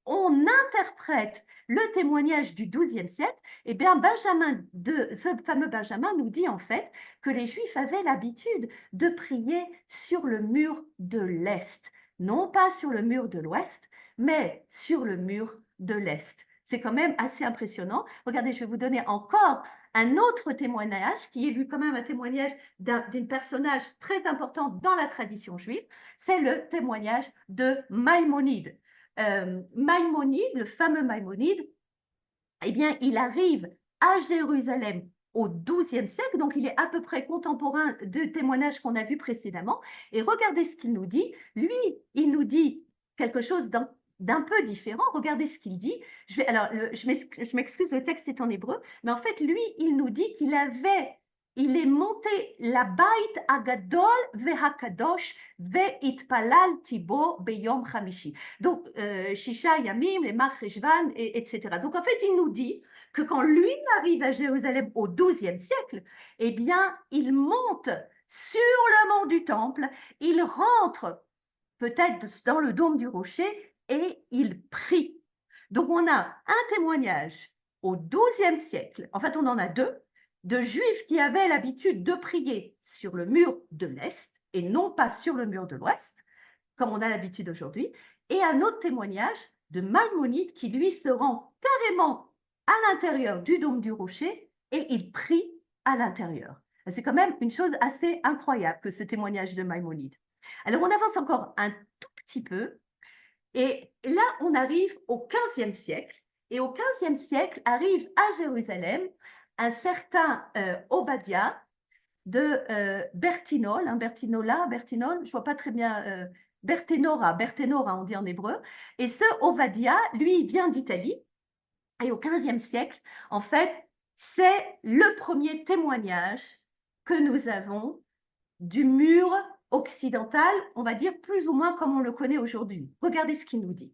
on interprète le témoignage du XIIe siècle, eh bien, ce fameux Benjamin nous dit en fait que les Juifs avaient l'habitude de prier sur le mur de l'Est, non pas sur le mur de l'Ouest, mais sur le mur de l'Est. C'est quand même assez impressionnant. Regardez, je vais vous donner encore un autre témoignage qui est lui quand même un témoignage d'un personnage très important dans la tradition juive. C'est le témoignage de Maïmonide. Maïmonide, le fameux Maïmonide, eh bien, il arrive à Jérusalem au XIIe siècle, donc il est à peu près contemporain de témoignages qu'on a vus précédemment. Et regardez ce qu'il nous dit. Lui, il nous dit quelque chose d'un peu différent. Regardez ce qu'il dit. Je m'excuse, le texte est en hébreu, mais en fait, lui, il nous dit il est monté la Bait Agadol vehakadosh veitpalal tibo beyom chamishi. Donc, Shisha Yamim, les Marcheshvan, etc. Donc, en fait, il nous dit que quand lui arrive à Jérusalem au XIIe siècle, eh bien, il monte sur le mont du Temple, il rentre peut-être dans le dôme du rocher et il prie. Donc, on a un témoignage au XIIe siècle, en fait, on en a deux, de Juifs qui avaient l'habitude de prier sur le mur de l'Est et non pas sur le mur de l'Ouest, comme on a l'habitude aujourd'hui, et un autre témoignage de Maïmonide qui, lui, se rend carrément à l'intérieur du dôme du rocher et il prie à l'intérieur. C'est quand même une chose assez incroyable que ce témoignage de Maïmonide. Alors, on avance encore un tout petit peu, et là, on arrive au XVe siècle, et au XVe siècle arrive à Jérusalem un certain Obadiah de Bertinol, Bertinol, je ne vois pas très bien, Bertenora, on dit en hébreu, et ce Obadiah, lui, il vient d'Italie, et au XVe siècle, en fait, c'est le premier témoignage que nous avons du mur occidental, on va dire plus ou moins comme on le connaît aujourd'hui. Regardez ce qu'il nous dit.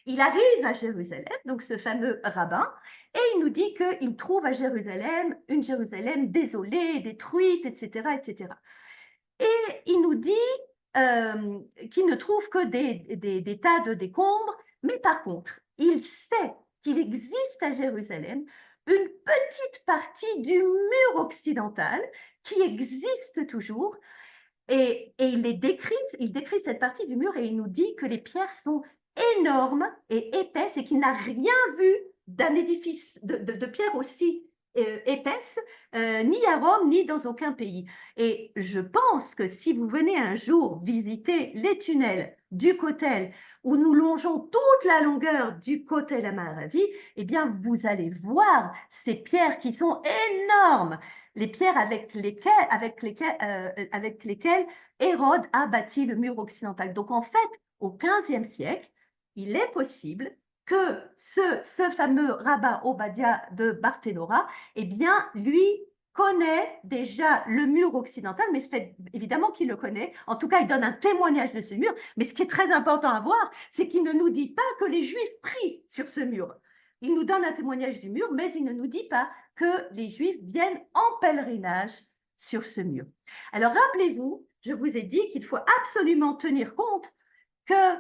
Il arrive à Jérusalem, donc ce fameux rabbin, et il nous dit qu'il trouve à Jérusalem une Jérusalem désolée, détruite, etc., etc. Et il nous dit qu'il ne trouve que des tas de décombres, mais par contre, il sait qu'il existe à Jérusalem une petite partie du mur occidental qui existe toujours, et il décrit cette partie du mur et il nous dit que les pierres sont énormes et épaisses et qu'il n'a rien vu d'un édifice de pierre aussi épaisse, ni à Rome, ni dans aucun pays. Et je pense que si vous venez un jour visiter les tunnels du Kotel, où nous longeons toute la longueur du Kotel Amaravi, eh bien, vous allez voir ces pierres qui sont énormes, les pierres avec lesquelles Hérode a bâti le mur occidental. Donc, en fait, au XVe siècle, il est possible que ce fameux rabbin Obadiah de Barthénora, eh bien, lui connaît déjà le mur occidental, mais évidemment qu'il le connaît. En tout cas, il donne un témoignage de ce mur. Mais ce qui est très important à voir, c'est qu'il ne nous dit pas que les Juifs prient sur ce mur. Il nous donne un témoignage du mur, mais il ne nous dit pas que les Juifs viennent en pèlerinage sur ce mur. Alors, rappelez-vous, je vous ai dit qu'il faut absolument tenir compte que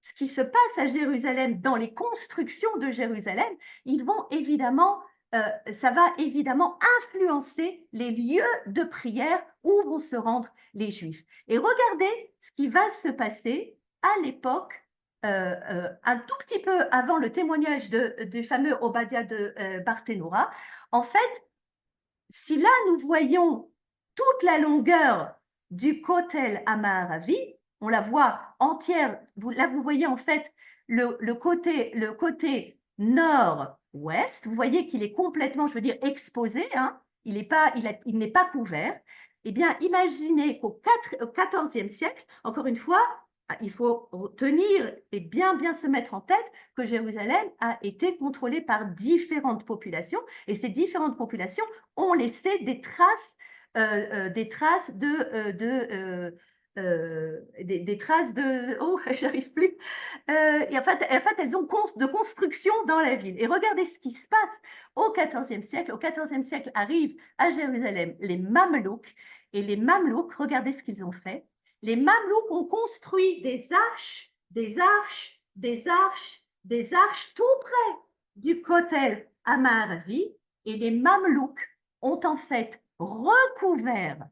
ce qui se passe à Jérusalem, dans les constructions de Jérusalem, ça va évidemment influencer les lieux de prière où vont se rendre les Juifs. Et regardez ce qui va se passer à l'époque, un tout petit peu avant le témoignage du fameux Obadiah de Barthénora. En fait, si là nous voyons toute la longueur du Kotel Amaravi, on la voit entière, là vous voyez en fait le côté nord ouest. Vous voyez qu'il est complètement, je veux dire, exposé, hein, il n'est pas couvert. Eh bien, imaginez qu'au XIVe siècle, encore une fois, il faut tenir et bien se mettre en tête que Jérusalem a été contrôlée par différentes populations et ces différentes populations ont laissé des traces des traces de oh j'arrive plus et en fait elles ont de construction dans la ville et regardez ce qui se passe au XIVe siècle. Au XIVe siècle arrivent à Jérusalem les Mamelouks et les Mamelouks, regardez ce qu'ils ont fait. Les Mamelouks ont construit des arches tout près du Kotel Amaravi et les Mamelouks ont en fait recouvert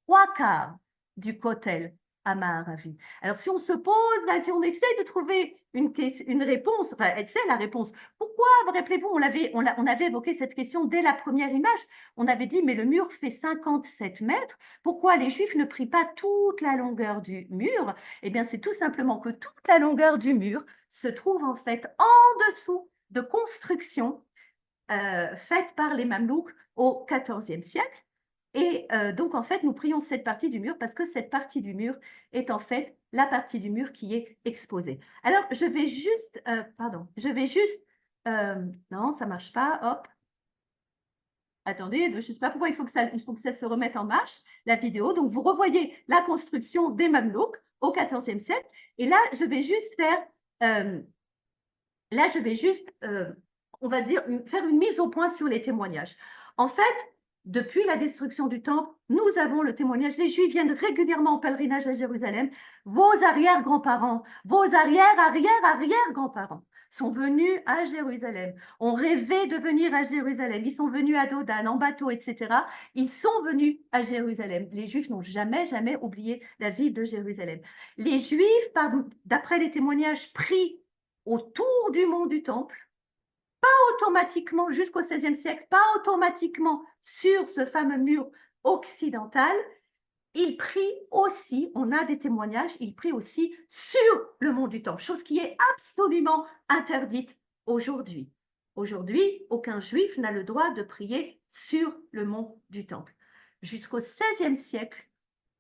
3/4 du Kotel Amaravi. Alors, si on se pose, là, si on essaie de trouver une réponse, enfin, c'est la réponse. Pourquoi, rappelez-vous, on avait évoqué cette question dès la première image. On avait dit, mais le mur fait 57 mètres. Pourquoi les Juifs ne prient pas toute la longueur du mur? Eh bien, c'est tout simplement que toute la longueur du mur se trouve en fait en dessous de constructions faites par les Mamelouks au XIVe siècle. Et donc, en fait, nous prions cette partie du mur parce que cette partie du mur est en fait la partie du mur qui est exposée. Alors, je vais juste, non, ça ne marche pas, hop. Attendez, je ne sais pas pourquoi il faut que ça se remette en marche, la vidéo. Donc, vous revoyez la construction des Mamelouks au XIVe siècle. Et là, je vais juste faire, on va dire, faire une mise au point sur les témoignages. En fait, depuis la destruction du temple, nous avons le témoignage. Les Juifs viennent régulièrement en pèlerinage à Jérusalem. Vos arrière-grands-parents, vos arrière-arrière-arrière-grands-parents sont venus à Jérusalem, ont rêvé de venir à Jérusalem. Ils sont venus à Dodan, en bateau, etc. Ils sont venus à Jérusalem. Les Juifs n'ont jamais oublié la ville de Jérusalem. Les Juifs, d'après les témoignages pris autour du mont du Temple, automatiquement jusqu'au XVIe siècle, pas automatiquement sur ce fameux mur occidental, il prie aussi, on a des témoignages, il prie aussi sur le mont du Temple, chose qui est absolument interdite aujourd'hui. Aujourd'hui, aucun juif n'a le droit de prier sur le mont du Temple. Jusqu'au XVIe siècle,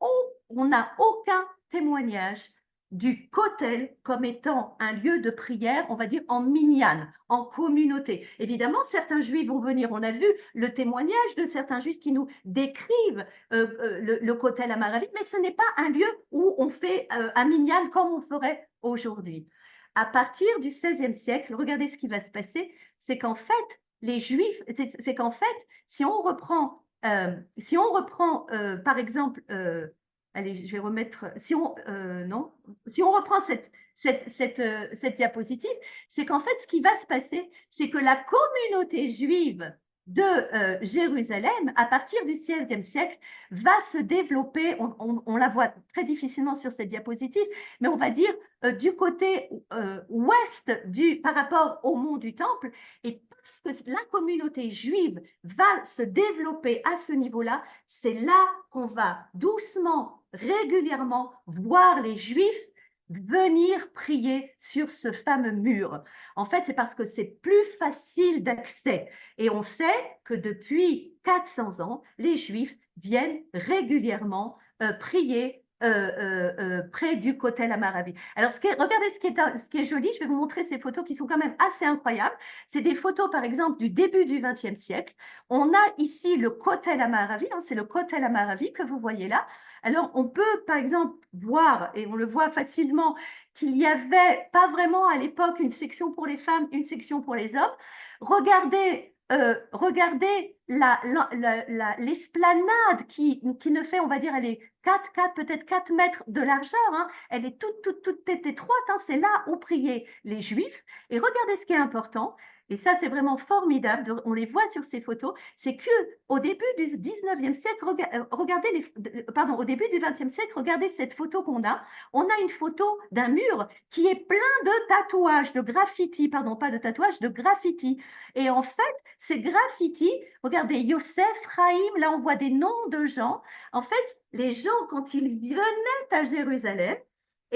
on n'a aucun témoignage du Kotel comme étant un lieu de prière, on va dire en minyan, en communauté. Évidemment, certains juifs vont venir, on a vu le témoignage de certains juifs qui nous décrivent le Kotel Amaravi, mais ce n'est pas un lieu où on fait un minyan comme on ferait aujourd'hui. À partir du XVIe siècle, regardez ce qui va se passer, c'est qu'en fait, les juifs, c'est qu'en fait, si on reprend par exemple, allez, je vais remettre, si on reprend cette diapositive, c'est qu'en fait, ce qui va se passer, c'est que la communauté juive de Jérusalem, à partir du XVIe siècle, va se développer, on la voit très difficilement sur cette diapositive, mais on va dire du côté ouest par rapport au mont du Temple, et parce que la communauté juive va se développer à ce niveau-là, c'est là qu'on va doucement, régulièrement voir les Juifs venir prier sur ce fameux mur. En fait, c'est parce que c'est plus facile d'accès. Et on sait que depuis 400 ans, les Juifs viennent régulièrement prier près du Kotel Amaravi. Alors, regardez ce qui est joli, je vais vous montrer ces photos qui sont quand même assez incroyables. C'est des photos, par exemple, du début du XXe siècle. On a ici le Kotel Amaravi, hein, c'est le Kotel Amaravi que vous voyez là. Alors, on peut, par exemple, voir, et on le voit facilement, qu'il n'y avait pas vraiment à l'époque une section pour les femmes, une section pour les hommes. Regardez l'esplanade qui ne fait, on va dire, elle est peut-être 4 mètres de largeur, hein. Elle est toute étroite, hein. C'est là où priaient les Juifs. Et regardez ce qui est important, et ça c'est vraiment formidable, on les voit sur ces photos, c'est qu'au début du 19e siècle, au début du 20e siècle, regardez cette photo qu'on a. On a une photo d'un mur qui est plein de tatouages, de graffitis, pardon, pas de tatouages, de graffitis. Et en fait, ces graffitis, regardez, Yosef, Chaim, là on voit des noms de gens. En fait, les gens, quand ils venaient à Jérusalem,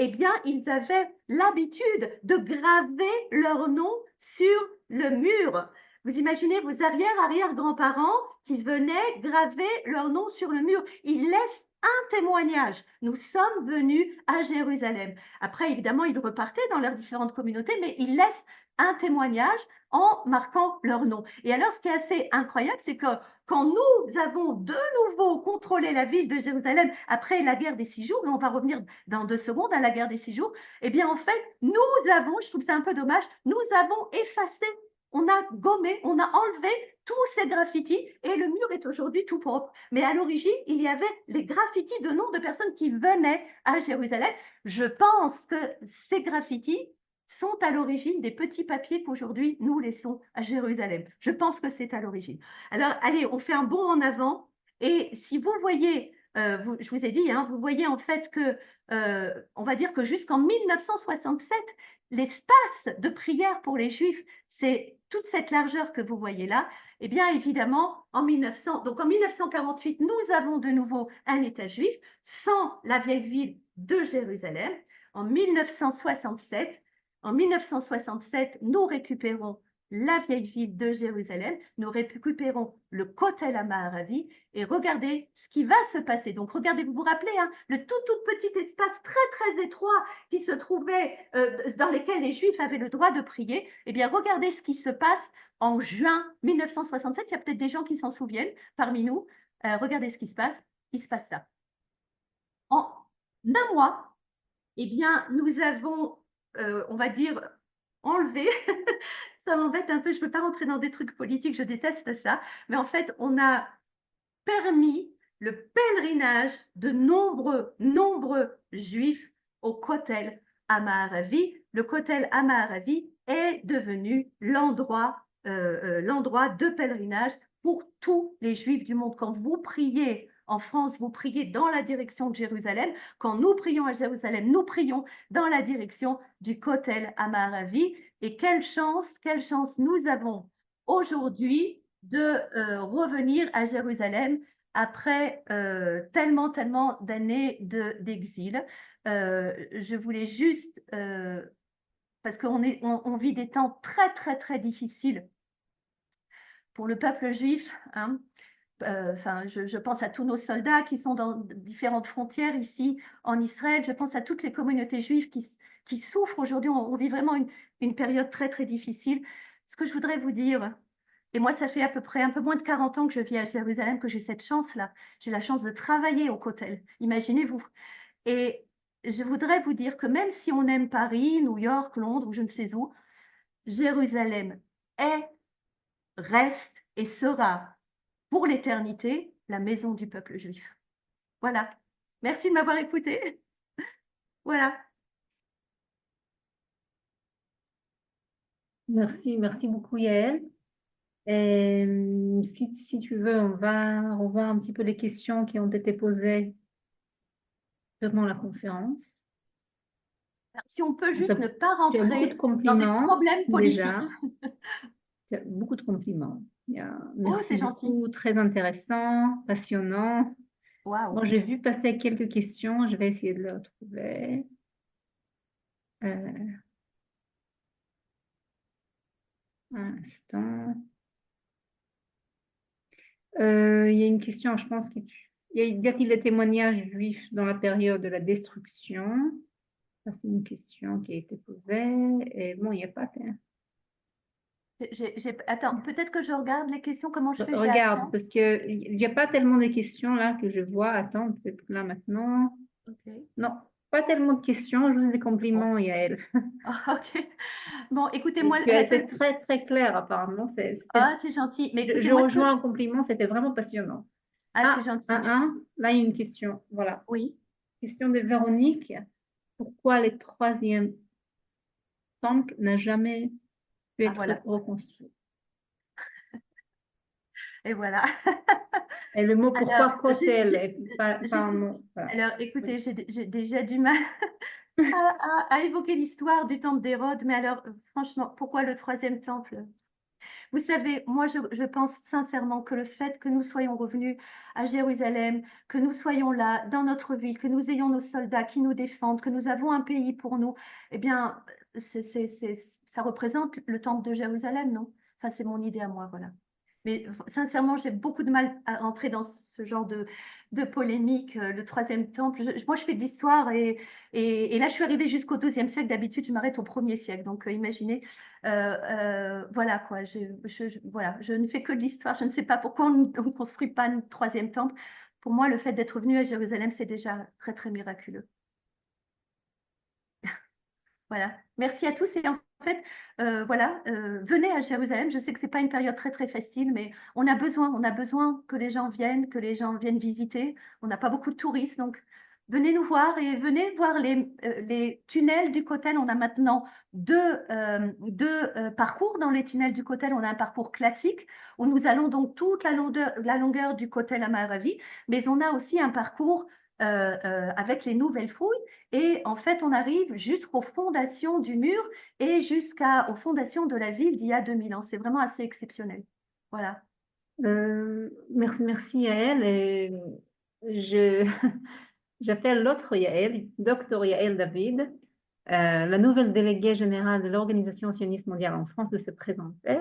eh bien, ils avaient l'habitude de graver leur nom sur le mur. Vous imaginez vos arrière-grands-parents qui venaient graver leur nom sur le mur. Ils laissent un témoignage. Nous sommes venus à Jérusalem. Après, évidemment, ils repartaient dans leurs différentes communautés, mais ils laissent un témoignage en marquant leur nom. Et alors, ce qui est assez incroyable, c'est que quand nous avons de nouveau contrôlé la ville de Jérusalem après la guerre des 6 jours, et on va revenir dans 2 secondes à la guerre des 6 jours, eh bien, en fait, nous avons, je trouve ça un peu dommage, nous avons effacé, on a gommé, on a enlevé tous ces graffitis et le mur est aujourd'hui tout propre. Mais à l'origine, il y avait les graffitis de noms de personnes qui venaient à Jérusalem. Je pense que ces graffitis sont à l'origine des petits papiers qu'aujourd'hui nous laissons à Jérusalem. Je pense que c'est à l'origine. Alors, allez, on fait un bond en avant. Et si vous voyez, je vous ai dit, hein, vous voyez en fait que, on va dire que jusqu'en 1967, l'espace de prière pour les Juifs, c'est toute cette largeur que vous voyez là. Eh bien, évidemment, en 1948, nous avons de nouveau un État juif sans la vieille ville de Jérusalem. En 1967, nous récupérons la vieille ville de Jérusalem, nous récupérons le Kotel Amaharavi et regardez ce qui va se passer. Donc regardez, vous vous rappelez, hein, le tout petit espace très étroit qui se trouvait, dans lequel les Juifs avaient le droit de prier. Eh bien, regardez ce qui se passe en juin 1967. Il y a peut-être des gens qui s'en souviennent parmi nous. Regardez ce qui se passe. Il se passe ça. En un mois, eh bien, nous avons, on va dire, enlevé, ça m'embête un peu, je ne peux pas rentrer dans des trucs politiques, je déteste ça, mais en fait, on a permis le pèlerinage de nombreux juifs au Kotel Amaharavi. Le Kotel Amaharavi est devenu l'endroit de pèlerinage pour tous les juifs du monde. Quand vous priez en France, vous priez dans la direction de Jérusalem. Quand nous prions à Jérusalem, nous prions dans la direction du Kotel Amaharavi. Et quelle chance nous avons aujourd'hui de revenir à Jérusalem après tellement d'années d'exil. Je voulais juste, parce qu'on vit des temps très difficiles pour le peuple juif, hein. Je pense à tous nos soldats qui sont dans différentes frontières ici en Israël. Je pense à toutes les communautés juives qui souffrent aujourd'hui. On vit vraiment une période très difficile. Ce que je voudrais vous dire, et moi, ça fait à peu près un peu moins de 40 ans que je vis à Jérusalem, que j'ai cette chance-là. J'ai la chance de travailler au Kotel, imaginez-vous. Et je voudrais vous dire que même si on aime Paris, New York, Londres ou je ne sais où, Jérusalem est, reste et sera pour l'éternité la maison du peuple juif. Voilà. Merci de m'avoir écouté. Voilà. Merci beaucoup Yael. Et, si tu veux, on va revoir un petit peu les questions qui ont été posées durant la conférence. Si on peut juste ne pas Tu as beaucoup de rentrer dans des compliments problèmes politiques. déjà. Tu as beaucoup de compliments. Oh, Merci c'est gentil. beaucoup, très intéressant, passionnant. Waouh. Bon, j'ai vu passer quelques questions, je vais essayer de les retrouver. Un instant. Il y a une question, je pense y a-t-il des témoignages juifs dans la période de la destruction? Ça, c'est une question qui a été posée. Et bon, il n'y a pas. Attends, peut-être que je regarde les questions, comment je fais? Je les Regarde, actionne. parce qu'il n'y a pas tellement de questions là que je vois. Attends, peut-être là maintenant. Ok. Non, pas tellement de questions, juste des compliments, Yael. Ok. Bon, écoutez-moi. Tu as été très claire, apparemment. Ah, c'est gentil. Mais je écoutez-moi rejoins un compliment, c'était vraiment passionnant. Ah, c'est gentil, merci. Là, il y a une question. Voilà. Oui. Question de Véronique. Pourquoi le troisième temple n'a jamais pu être reconstruit? Et voilà. Et le mot pourquoi Alors, Kotel est pas un mot. Voilà. Alors, écoutez, j'ai déjà du mal à évoquer l'histoire du temple d'Hérode, mais alors, franchement, pourquoi le troisième temple? Vous savez, moi, je pense sincèrement que le fait que nous soyons revenus à Jérusalem, que nous soyons là, dans notre ville, que nous ayons nos soldats qui nous défendent, que nous avons un pays pour nous, eh bien, ça représente le temple de Jérusalem, non? Enfin, c'est mon idée à moi, voilà. Mais sincèrement, j'ai beaucoup de mal à entrer dans ce genre de polémique. Le troisième temple, moi, je fais de l'histoire et là, je suis arrivée jusqu'au XIIe siècle. D'habitude, je m'arrête au 1er siècle. Donc, imaginez, voilà quoi. Voilà, je ne fais que de l'histoire. Je ne sais pas pourquoi on ne construit pas un troisième temple. Pour moi, le fait d'être venu à Jérusalem, c'est déjà très, très miraculeux. Voilà, merci à tous. Et en fait, voilà, venez à Jérusalem. Je sais que ce n'est pas une période très, très facile, mais on a besoin que les gens viennent visiter. On n'a pas beaucoup de touristes, donc venez nous voir et venez voir les tunnels du Kotel. On a maintenant deux parcours dans les tunnels du Kotel. On a un parcours classique où nous allons donc toute la longueur du Kotel Amaravi, mais on a aussi un parcours avec les nouvelles fouilles. Et en fait, on arrive jusqu'aux fondations du mur et jusqu'aux fondations de la ville d'il y a 2000 ans. C'est vraiment assez exceptionnel. Voilà. Merci Yael. Et j'appelle l'autre Yael, Dr Yael David, la nouvelle déléguée générale de l'Organisation sioniste mondiale en France, de se présenter.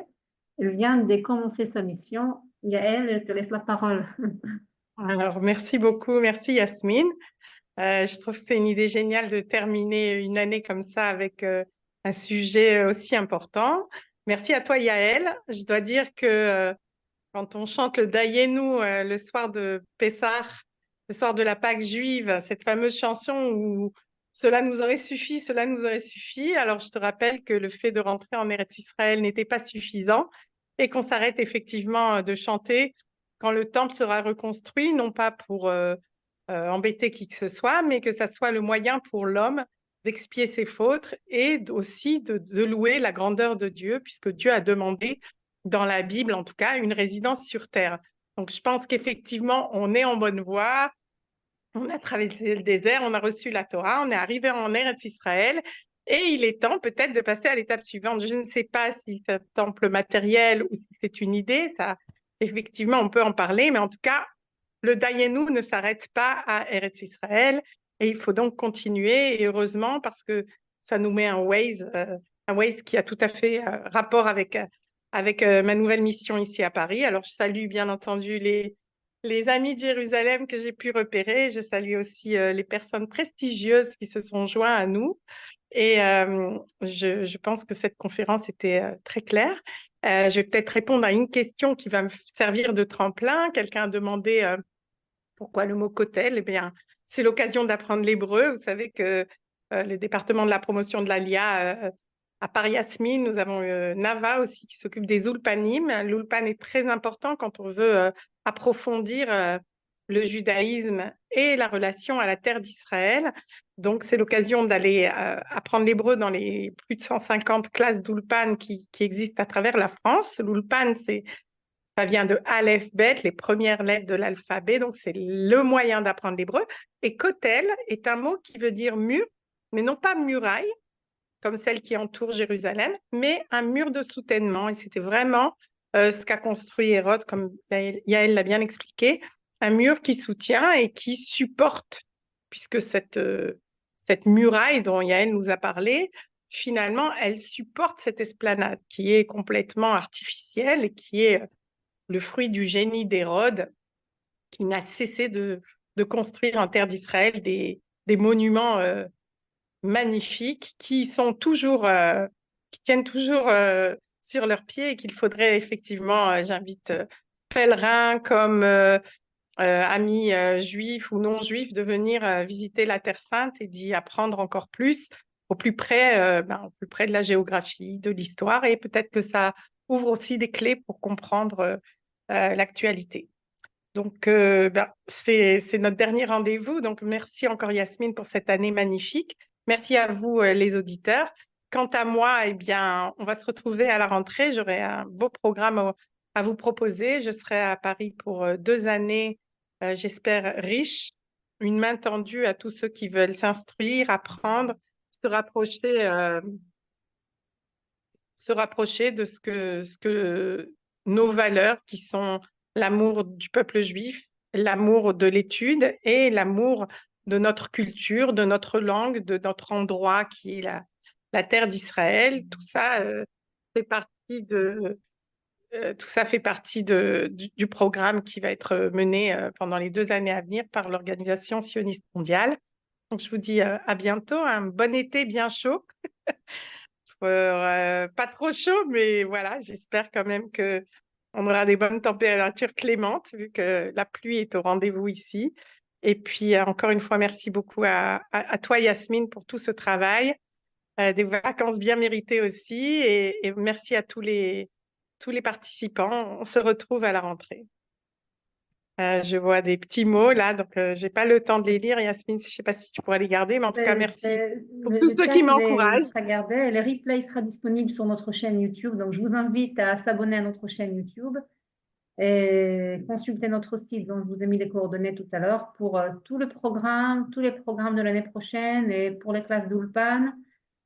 Elle vient de commencer sa mission. Yael, je te laisse la parole. Alors, merci beaucoup. Merci Yasmine. Je trouve que c'est une idée géniale de terminer une année comme ça avec un sujet aussi important. Merci à toi, Yael. Je dois dire que quand on chante le Dayenu le soir de Pessah, le soir de la Pâque juive, cette fameuse chanson où cela nous aurait suffi, cela nous aurait suffi. Alors, je te rappelle que le fait de rentrer en Eretz Israël n'était pas suffisant et qu'on s'arrête effectivement de chanter quand le temple sera reconstruit, non pas pour embêter qui que ce soit, mais que ça soit le moyen pour l'homme d'expier ses fautes et aussi de louer la grandeur de Dieu, puisque Dieu a demandé, dans la Bible en tout cas, une résidence sur terre. Donc je pense qu'effectivement, on est en bonne voie, on a traversé le désert, on a reçu la Torah, on est arrivé en Eretz Israël, et il est temps peut-être de passer à l'étape suivante. Je ne sais pas si c'est un temple matériel ou si c'est une idée, ça, effectivement, on peut en parler, mais en tout cas, le Dayenu ne s'arrête pas à Eretz Israël et il faut donc continuer, et heureusement, parce que ça nous met un Waze qui a tout à fait rapport avec ma nouvelle mission ici à Paris. Alors, je salue bien entendu les amis de Jérusalem que j'ai pu repérer. Je salue aussi les personnes prestigieuses qui se sont joints à nous. Et je pense que cette conférence était très claire. Je vais peut-être répondre à une question qui va me servir de tremplin. Quelqu'un a demandé pourquoi le mot kotel. Eh bien, c'est l'occasion d'apprendre l'hébreu. Vous savez que le département de la promotion de l'Alia, à Paris Yasmine, nous avons Nava aussi qui s'occupe des ulpanim. L'ulpan est très important quand on veut approfondir le judaïsme et la relation à la terre d'Israël. Donc, c'est l'occasion d'aller apprendre l'hébreu dans les plus de 150 classes d'Ulpan qui existent à travers la France. L'Ulpan, ça vient de Aleph, Bet, les premières lettres de l'alphabet. Donc, c'est le moyen d'apprendre l'hébreu. Et kotel est un mot qui veut dire mur, mais non pas muraille, comme celle qui entoure Jérusalem, mais un mur de soutènement. Et c'était vraiment ce qu'a construit Hérode, comme Yael l'a bien expliqué, un mur qui soutient et qui supporte, puisque cette muraille dont Yael nous a parlé, finalement, elle supporte cette esplanade qui est complètement artificielle et qui est le fruit du génie d'Hérode, qui n'a cessé de construire en terre d'Israël des monuments magnifiques qui sont toujours, qui tiennent toujours sur leurs pieds et qu'il faudrait effectivement, j'invite pèlerins comme amis juifs ou non juifs de venir visiter la Terre Sainte et d'y apprendre encore plus au plus près de la géographie, de l'histoire, et peut-être que ça ouvre aussi des clés pour comprendre l'actualité. Donc, c'est notre dernier rendez-vous. Donc, merci encore Yasmine pour cette année magnifique. Merci à vous, les auditeurs. Quant à moi, eh bien, on va se retrouver à la rentrée. J'aurai un beau programme à vous proposer. Je serai à Paris pour 2 années, j'espère, riches. Une main tendue à tous ceux qui veulent s'instruire, apprendre, se rapprocher de ce que nos valeurs qui sont l'amour du peuple juif, l'amour de l'étude et l'amour de notre culture, de notre langue, de notre endroit qui est la la terre d'Israël. Tout ça fait partie tout ça fait partie du programme qui va être mené pendant les 2 années à venir par l'Organisation sioniste mondiale. Donc, je vous dis à bientôt, un bon été bien chaud. Pas trop chaud, mais voilà, j'espère quand même que on aura des bonnes températures clémentes, vu que la pluie est au rendez-vous ici. Et puis, encore une fois, merci beaucoup à toi, Yasmine, pour tout ce travail. Des vacances bien méritées aussi. Et merci à tous les participants. On se retrouve à la rentrée. Je vois des petits mots là, donc j'ai pas le temps de les lire. Yasmine, je sais pas si tu pourrais les garder, mais en tout cas, merci pour tous Le ceux chat qui m'encouragent. sera gardé et le replay sera disponible sur notre chaîne YouTube. Donc, je vous invite à s'abonner à notre chaîne YouTube et consulter notre site dont je vous ai mis les coordonnées tout à l'heure pour tous les programmes de l'année prochaine et pour les classes d'Ulpan.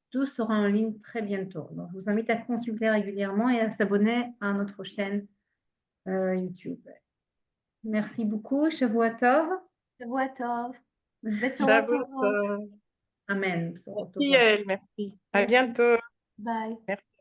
Tout sera en ligne très bientôt. Donc, je vous invite à consulter régulièrement et à s'abonner à notre chaîne YouTube. Merci beaucoup. Shavua Tov. Shavua Tov. Ciao. Besorot Tovot. Amen. Merci, Elle, merci. À bientôt. Bye. Merci.